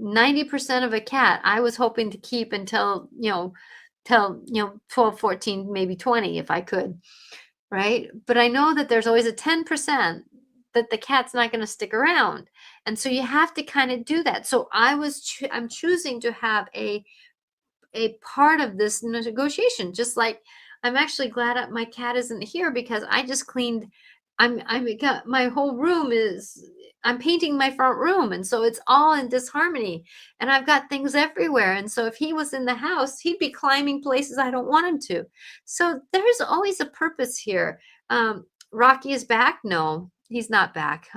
90% of a cat, I was hoping to keep until, till, 12, 14, maybe 20 if I could, right? But I know that there's always a 10% that the cat's not going to stick around. And so you have to kind of do that. So I'm choosing to have a part of this negotiation. Just like I'm actually glad that my cat isn't here because I just cleaned. I'm got my whole room is. I'm painting my front room, and so it's all in disharmony. And I've got things everywhere. And so if he was in the house, he'd be climbing places I don't want him to. So there's always a purpose here. Rocky is back. No, he's not back.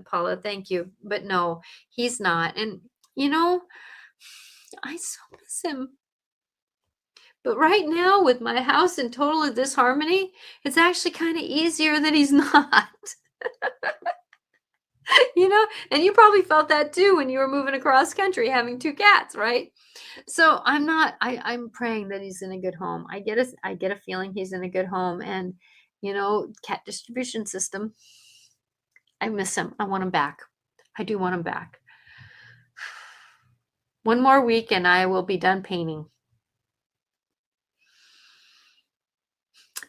Paula, thank you, but no, he's not. And you know. I so miss him. But right now, with my house in total disharmony, it's actually kind of easier that he's not. And you probably felt that too when you were moving across country having two cats, right? So I'm praying that he's in a good home. I get a feeling he's in a good home. And cat distribution system, I miss him. I want him back. I do want him back. One more week and I will be done painting.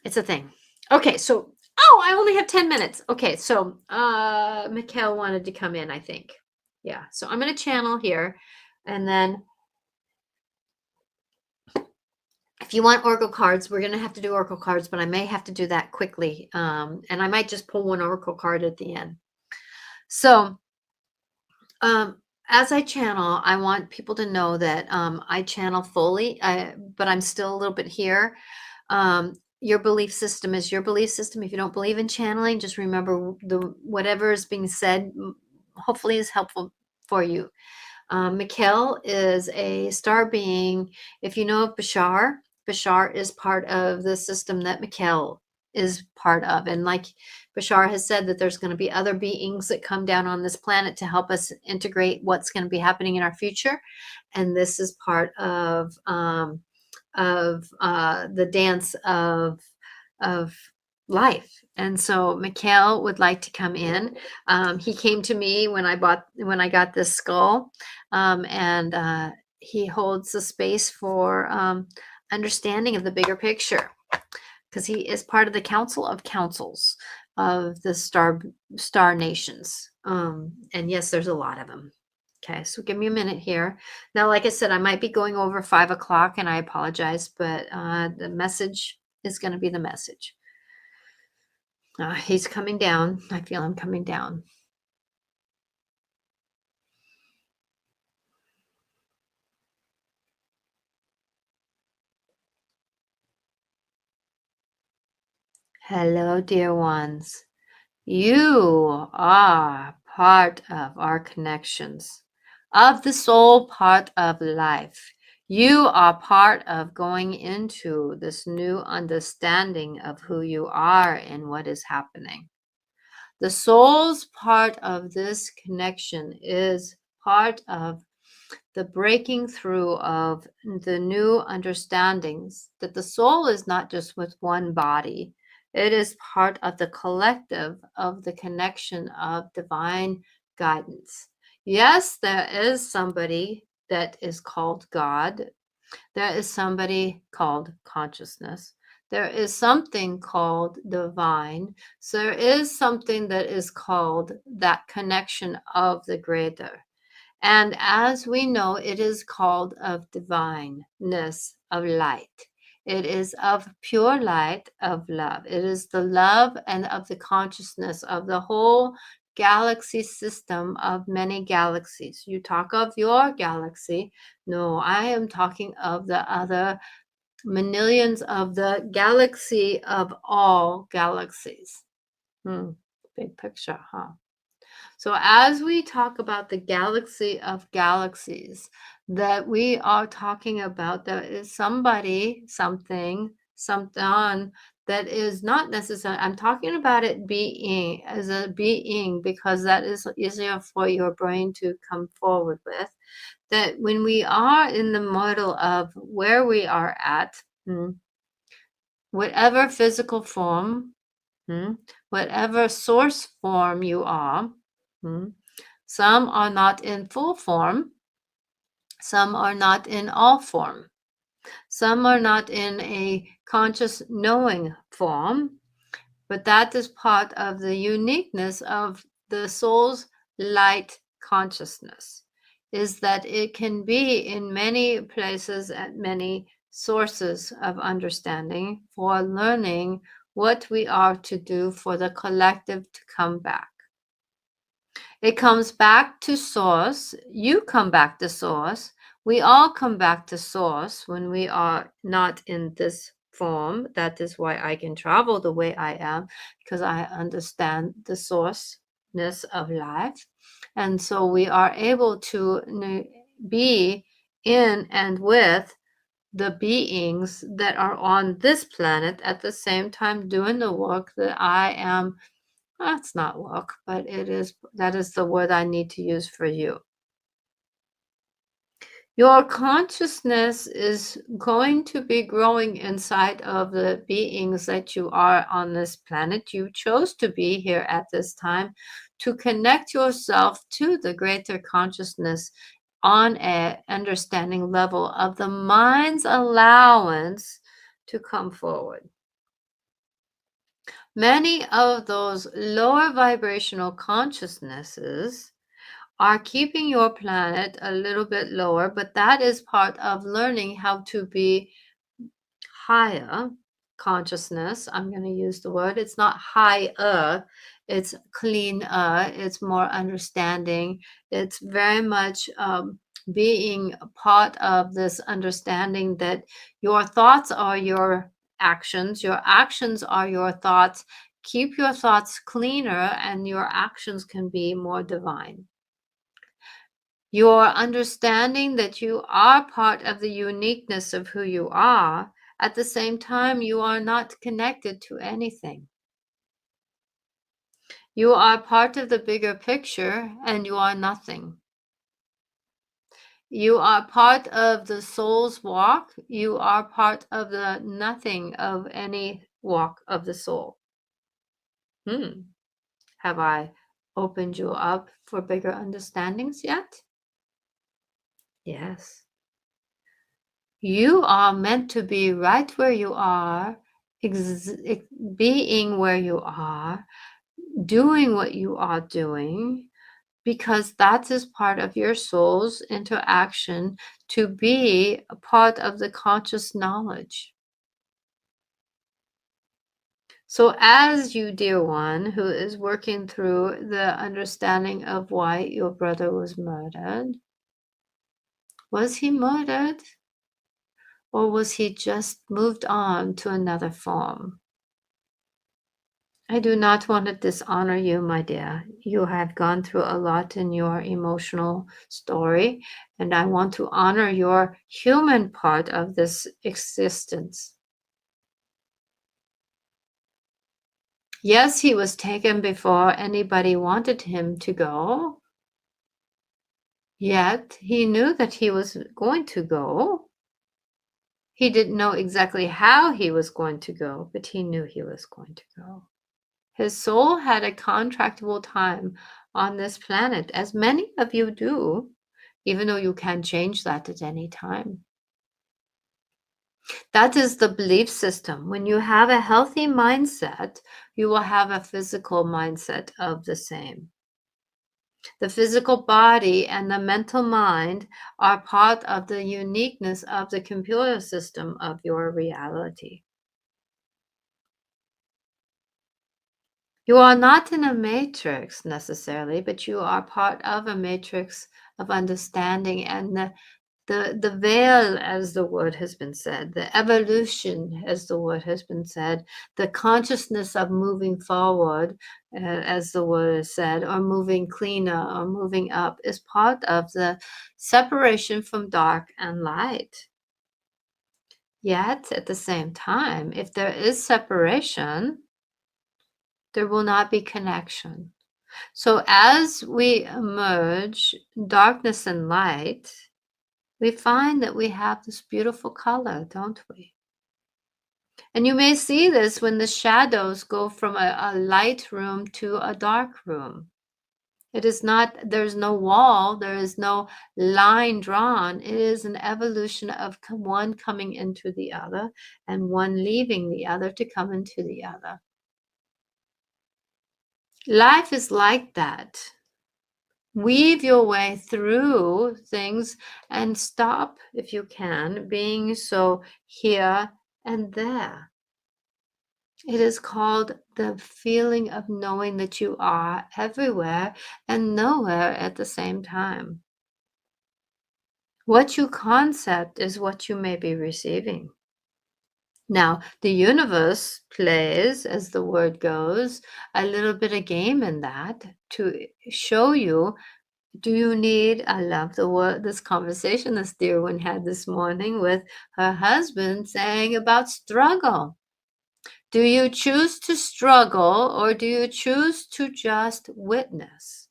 It's a thing. Okay, so I only have 10 minutes. Okay, so Mikkel wanted to come in, I think. Yeah, so I'm going to channel here, and then if you want oracle cards, we're going to have to do oracle cards, but I may have to do that quickly, and I might just pull one oracle card at the end. So as I channel, I want people to know that I channel fully, but I'm still a little bit here. Your belief system is your belief system. If you don't believe in channeling, just remember whatever is being said hopefully is helpful for you. Mikkel is a star being. If you know of Bashar is part of the system that Mikkel is part of. And like Bashar has said, that there's going to be other beings that come down on this planet to help us integrate what's going to be happening in our future. And this is part of the dance of life. And so Mikhail would like to come in. He came to me when I got this skull, and he holds the space for understanding of the bigger picture, because he is part of the Council of Councils of the star nations. And yes, there's a lot of them. Okay, so give me a minute here. Now, like I said, I might be going over 5 o'clock, and I apologize, but the message is going to be the message. He's coming down. I feel him coming down. Hello, dear ones. You are part of our connections, of the soul part of life. You are part of going into this new understanding of who you are and what is happening. The soul's part of this connection is part of the breaking through of the new understandings that the soul is not just with one body, it is part of the collective of the connection of divine guidance. Yes, there is somebody that is called God, there is somebody called consciousness. There is something called divine. So there is something that is called that connection of the greater. And as we know, it is called of divineness, of light. It is of pure light, of love. It is the love and of the consciousness of the whole galaxy system of many galaxies. You talk of your galaxy. No, I am talking of the other millions of the galaxy of all galaxies. Big picture, huh? So, as we talk about the galaxy of galaxies, that we are talking about, there is somebody, something, someone that is not necessary. I'm talking about it being as a being because that is easier for your brain to come forward with. That when we are in the model of where we are at, whatever physical form, whatever source form you are, hmm, some are not in full form, some are not in all form, some are not in a conscious knowing form, but that is part of the uniqueness of the soul's light consciousness, is that it can be in many places at many sources of understanding for learning what we are to do for the collective to come back. It comes back to source. You come back to source. We all come back to source when we are not in this form. That is why I can travel the way I am, because I understand the sourceness of life. And so we are able to be in and with the beings that are on this planet at the same time doing the work that I am. That's not work, but it is, that is the word I need to use for you. Your consciousness is going to be growing inside of the beings that you are on this planet. You chose to be here at this time to connect yourself to the greater consciousness on a understanding level of the mind's allowance to come forward. Many of those lower vibrational consciousnesses are keeping your planet a little bit lower, but that is part of learning how to be higher consciousness. I'm going to use the word. It's not higher, it's cleaner, it's more understanding. It's very much being a part of this understanding that your thoughts are your actions are your thoughts. Keep your thoughts cleaner, and your actions can be more divine. Your understanding that you are part of the uniqueness of who you are, at the same time, you are not connected to anything. You are part of the bigger picture and you are nothing. You are part of the soul's walk. You are part of the nothing of any walk of the soul. Have I opened you up for bigger understandings yet? Yes. You are meant to be right where you are, being where you are, doing what you are doing, because that is part of your soul's interaction to be a part of the conscious knowledge. So, as you, dear one, who is working through the understanding of why your brother was he murdered? Or was he just moved on to another form? I do not want to dishonor you, my dear. You have gone through a lot in your emotional story, and I want to honor your human part of this existence. Yes, he was taken before anybody wanted him to go, yet he knew that he was going to go. He didn't know exactly how he was going to go, but he knew he was going to go. His soul had a contractable time on this planet, as many of you do, even though you can change that at any time. That is the belief system. When you have a healthy mindset, you will have a physical mindset of the same. The physical body and the mental mind are part of the uniqueness of the computer system of your reality. You are not in a matrix necessarily, but you are part of a matrix of understanding and the veil, as the word has been said, the evolution, as the word has been said, the consciousness of moving forward, as the word is said, or moving cleaner or moving up, is part of the separation from dark and light. Yet, at the same time, if there is separation, there will not be connection. So, as we merge darkness and light, we find that we have this beautiful color, don't we? And you may see this when the shadows go from a light room to a dark room. It is not, there's no wall, there is no line drawn. It is an evolution of one coming into the other and one leaving the other to come into the other. Life is like that. Weave your way through things and stop, if you can, being so here and there. It is called the feeling of knowing that you are everywhere and nowhere at the same time. What you concept is what you may be receiving. Now, the universe plays, as the word goes, a little bit of game in that to show you. Do you need, I love the word, this conversation this dear one had this morning with her husband saying about struggle. Do you choose to struggle or do you choose to just witness?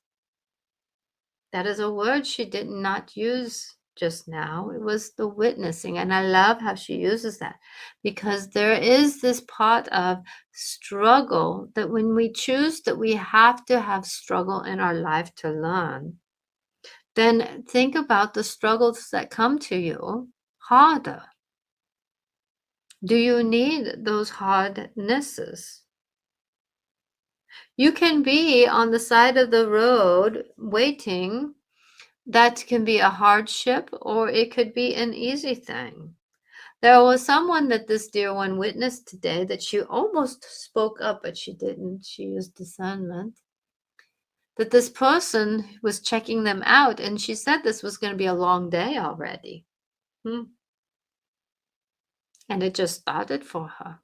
That is a word she did not use just now. It was the witnessing. And I love how she uses that because there is this part of struggle that when we choose that we have to have struggle in our life to learn, then think about the struggles that come to you harder. Do you need those hardnesses? You can be on the side of the road waiting. That can be a hardship or it could be an easy thing. There was someone that this dear one witnessed today that she almost spoke up, but she didn't. She used discernment. That this person was checking them out, and she said this was going to be a long day already. Hmm. And it just started for her.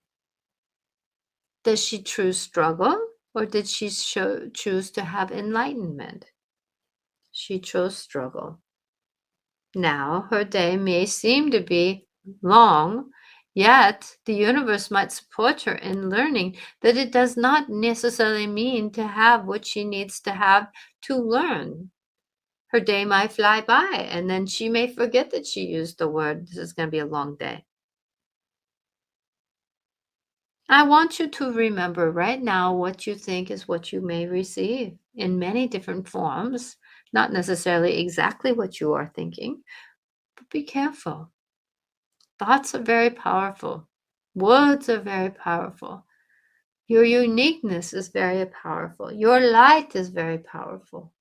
Does she choose struggle or did she choose to have enlightenment? She chose struggle. Now her day may seem to be long, yet the universe might support her in learning that it does not necessarily mean to have what she needs to have to learn. Her day might fly by and then she may forget that she used the word, this is going to be a long day. I want you to remember right now what you think is what you may receive in many different forms, not necessarily exactly what you are thinking, but be careful. Thoughts are very powerful. Words are very powerful. Your uniqueness is very powerful. Your light is very powerful.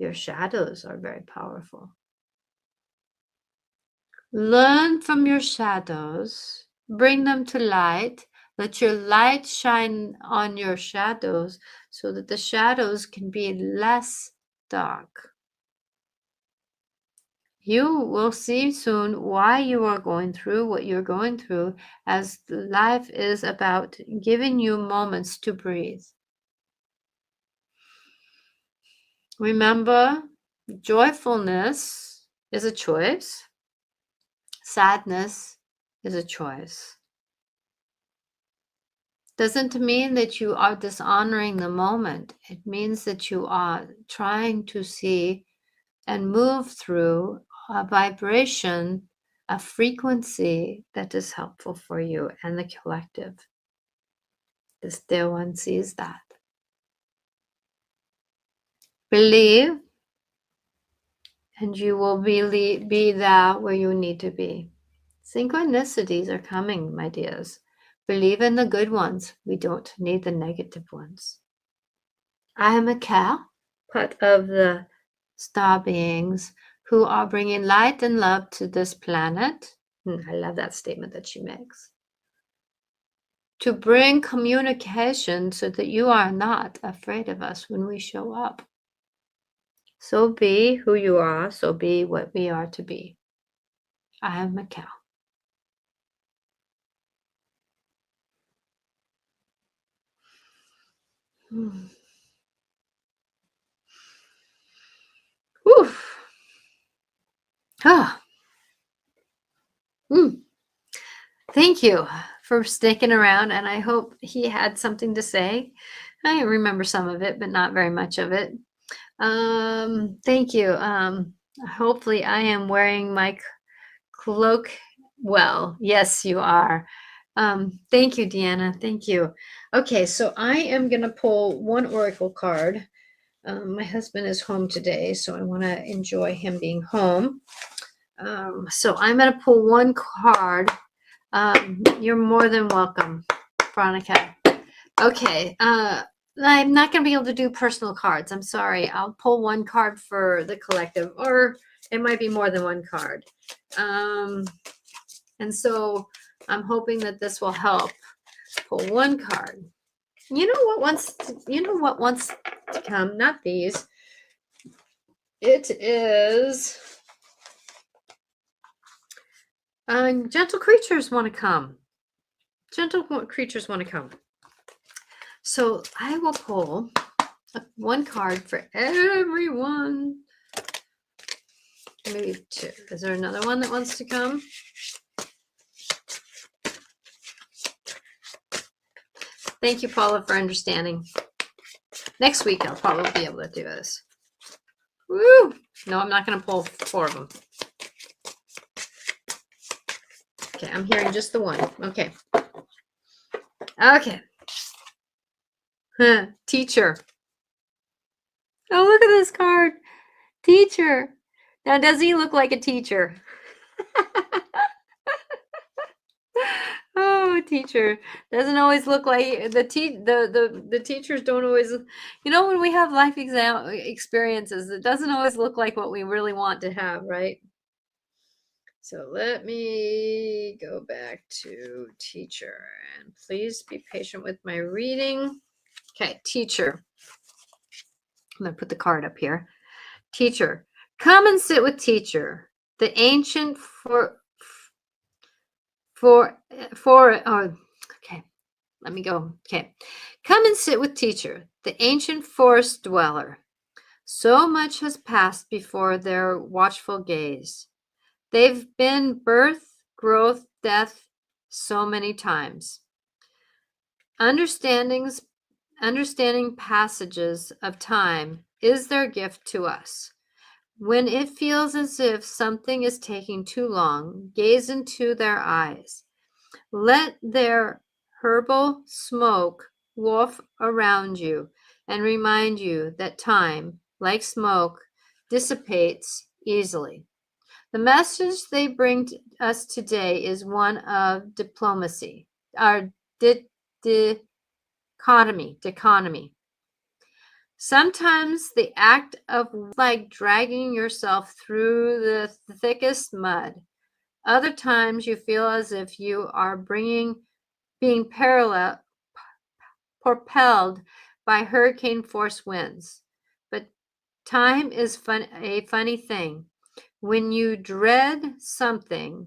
Your shadows are very powerful. Learn from your shadows, bring them to light. Let your light shine on your shadows so that the shadows can be less dark. You will see soon why you are going through what you're going through, as life is about giving you moments to breathe. Remember, joyfulness is a choice, sadness is a choice. Doesn't mean that you are dishonoring the moment. It means that you are trying to see and move through a vibration, a frequency that is helpful for you and the collective. This dear one sees that. Believe, and you will be there where you need to be. Synchronicities are coming, my dears. Believe in the good ones. We don't need the negative ones. I am a cow, part of the star beings who are bringing light and love to this planet. I love that statement that she makes. To bring communication so that you are not afraid of us when we show up. So be who you are, so be what we are to be. I am a cow. Hmm. Whew. Ah. Mm. Thank you for sticking around, and I hope he had something to say. I remember some of it, but not very much of it. Thank you. Hopefully I am wearing my cloak well. Yes, you are. Thank you, Deanna. Thank you. Okay, so I am going to pull one oracle card. My husband is home today, so I want to enjoy him being home. So I'm going to pull one card. You're more than welcome, Veronica. Okay. I'm not going to be able to do personal cards. I'm sorry. I'll pull one card for the collective, or it might be more than one card. And so I'm hoping that this will help. Pull one card. You know what wants to come? Not these. It is gentle creatures want to come. Gentle creatures want to come. So I will pull one card for everyone. Maybe two. Is there another one that wants to come? Thank you, Paula, for understanding. Next week, I'll probably be able to do this. Woo! No, I'm not going to pull four of them. Okay, I'm hearing just the one. Okay. Okay. Teacher. Oh, look at this card. Teacher. Now, does he look like a teacher? Oh, teacher. Doesn't always look like the teachers don't always, when we have life experiences, it doesn't always look like what we really want to have, right? So let me go back to teacher, and please be patient with my reading. Okay, teacher. I'm going to put the card up here. Teacher, come and sit with teacher. The ancient okay, let me go. Okay, come and sit with teacher, the ancient forest dweller. So much has passed before their watchful gaze. They've been birth, growth, death so many times. Understanding passages of time is their gift to us. When it feels as if something is taking too long, gaze into their eyes. Let their herbal smoke waft around you and remind you that time, like smoke, dissipates easily. The message they bring to us today is one of diplomacy, or dichotomy. Sometimes the act of like dragging yourself through the thickest mud. Other times you feel as if you are bringing being propelled by hurricane force winds. But time is a funny thing. When you dread something,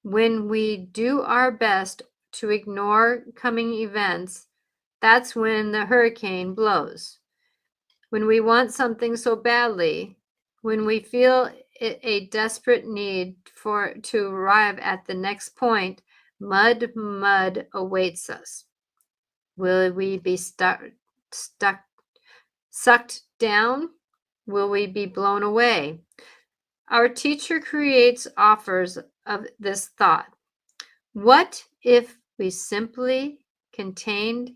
when we do our best to ignore coming events, that's when the hurricane blows. When we want something so badly, when we feel a desperate need for to arrive at the next point, mud awaits us. Will we be stuck, sucked down? Will we be blown away? Our teacher creates offers of this thought. What if we simply content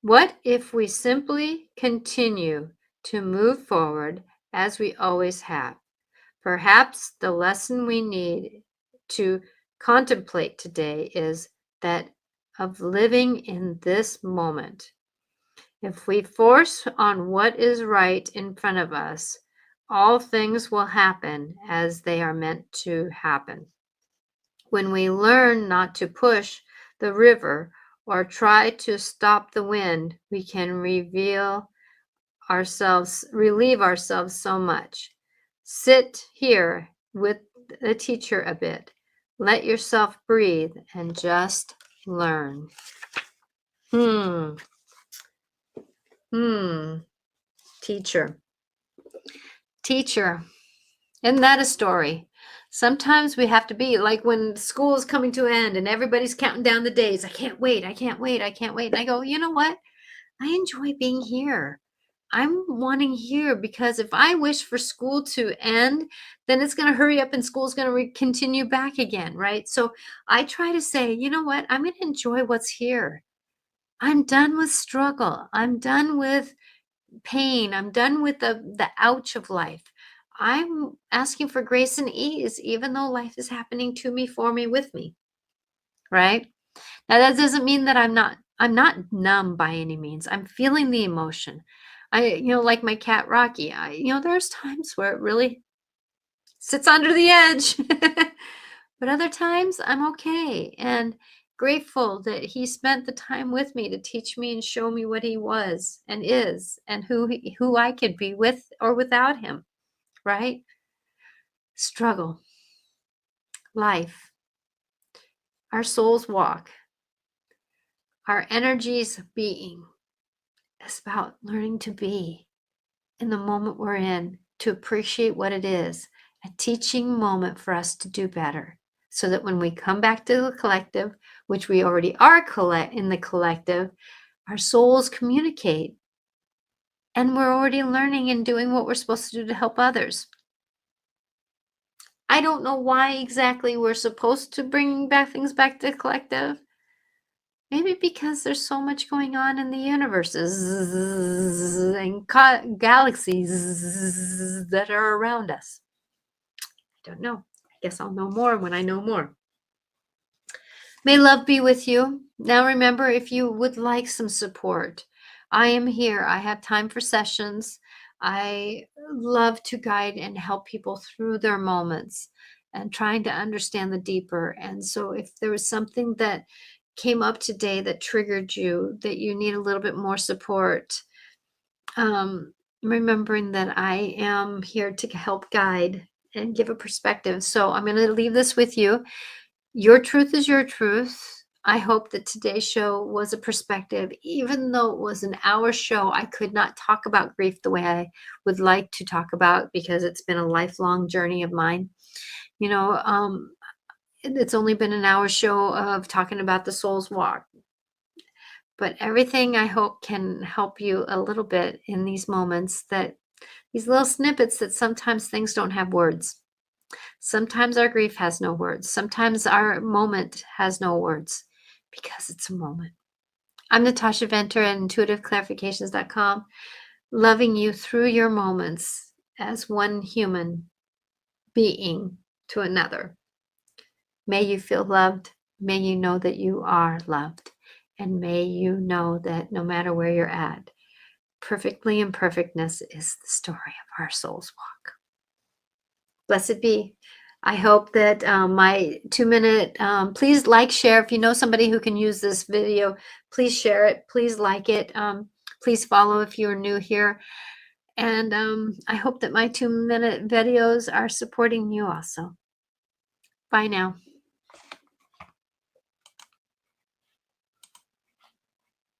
what if we simply continue to move forward as we always have? Perhaps the lesson we need to contemplate today is that of living in this moment. If we force on what is right in front of us, all things will happen as they are meant to happen. When we learn not to push the river or try to stop the wind, we can relieve ourselves so much. Sit here with the teacher a bit. Let yourself breathe and just learn. Hmm. Teacher. Teacher. Isn't that a story? Sometimes we have to be like when school is coming to an end and everybody's counting down the days. I can't wait. I can't wait. I can't wait. And I go, you know what? I enjoy being here. I'm wanting here because if I wish for school to end, then it's going to hurry up and school's going to continue back again, right? So I try to say, you know what? I'm going to enjoy what's here. I'm done with struggle. I'm done with pain. I'm done with the ouch of life. I'm asking for grace and ease, even though life is happening to me, for me, with me, right? Now that doesn't mean that I'm not numb by any means. I'm feeling the emotion. Like my cat Rocky, there's times where it really sits under the edge. But other times I'm okay and grateful that he spent the time with me to teach me and show me what he was and is and who I could be with or without him, right? Struggle, life, our soul's walk, our energies being. It's about learning to be in the moment we're in, to appreciate what it is, a teaching moment for us to do better. So that when we come back to the collective, which we already are in the collective, our souls communicate. And we're already learning and doing what we're supposed to do to help others. I don't know why exactly we're supposed to bring things back to the collective. Maybe because there's so much going on in the universes and galaxies that are around us. I don't know. I guess I'll know more when I know more. May love be with you. Now remember, if you would like some support, I am here. I have time for sessions. I love to guide and help people through their moments and trying to understand the deeper. And so if there was something that came up today that triggered you, that you need a little bit more support, remembering that I am here to help guide and give a perspective. So I'm going to leave this with you. Your truth is your truth. I hope that today's show was a perspective. Even though it was an hour show, I could not talk about grief the way I would like to talk about, because it's been a lifelong journey of mine. It's only been an hour show of talking about the soul's walk. But everything I hope can help you a little bit in these moments, that these little snippets that sometimes things don't have words. Sometimes our grief has no words. Sometimes our moment has no words because it's a moment. I'm Natasha Venter at intuitiveclarifications.com, loving you through your moments as one human being to another. May you feel loved. May you know that you are loved. And may you know that no matter where you're at, perfectly imperfectness is the story of our soul's walk. Blessed be. I hope that my 2 minute, please like, share. If you know somebody who can use this video, please share it. Please like it. Please follow if you're new here. And I hope that my 2 minute videos are supporting you also. Bye now.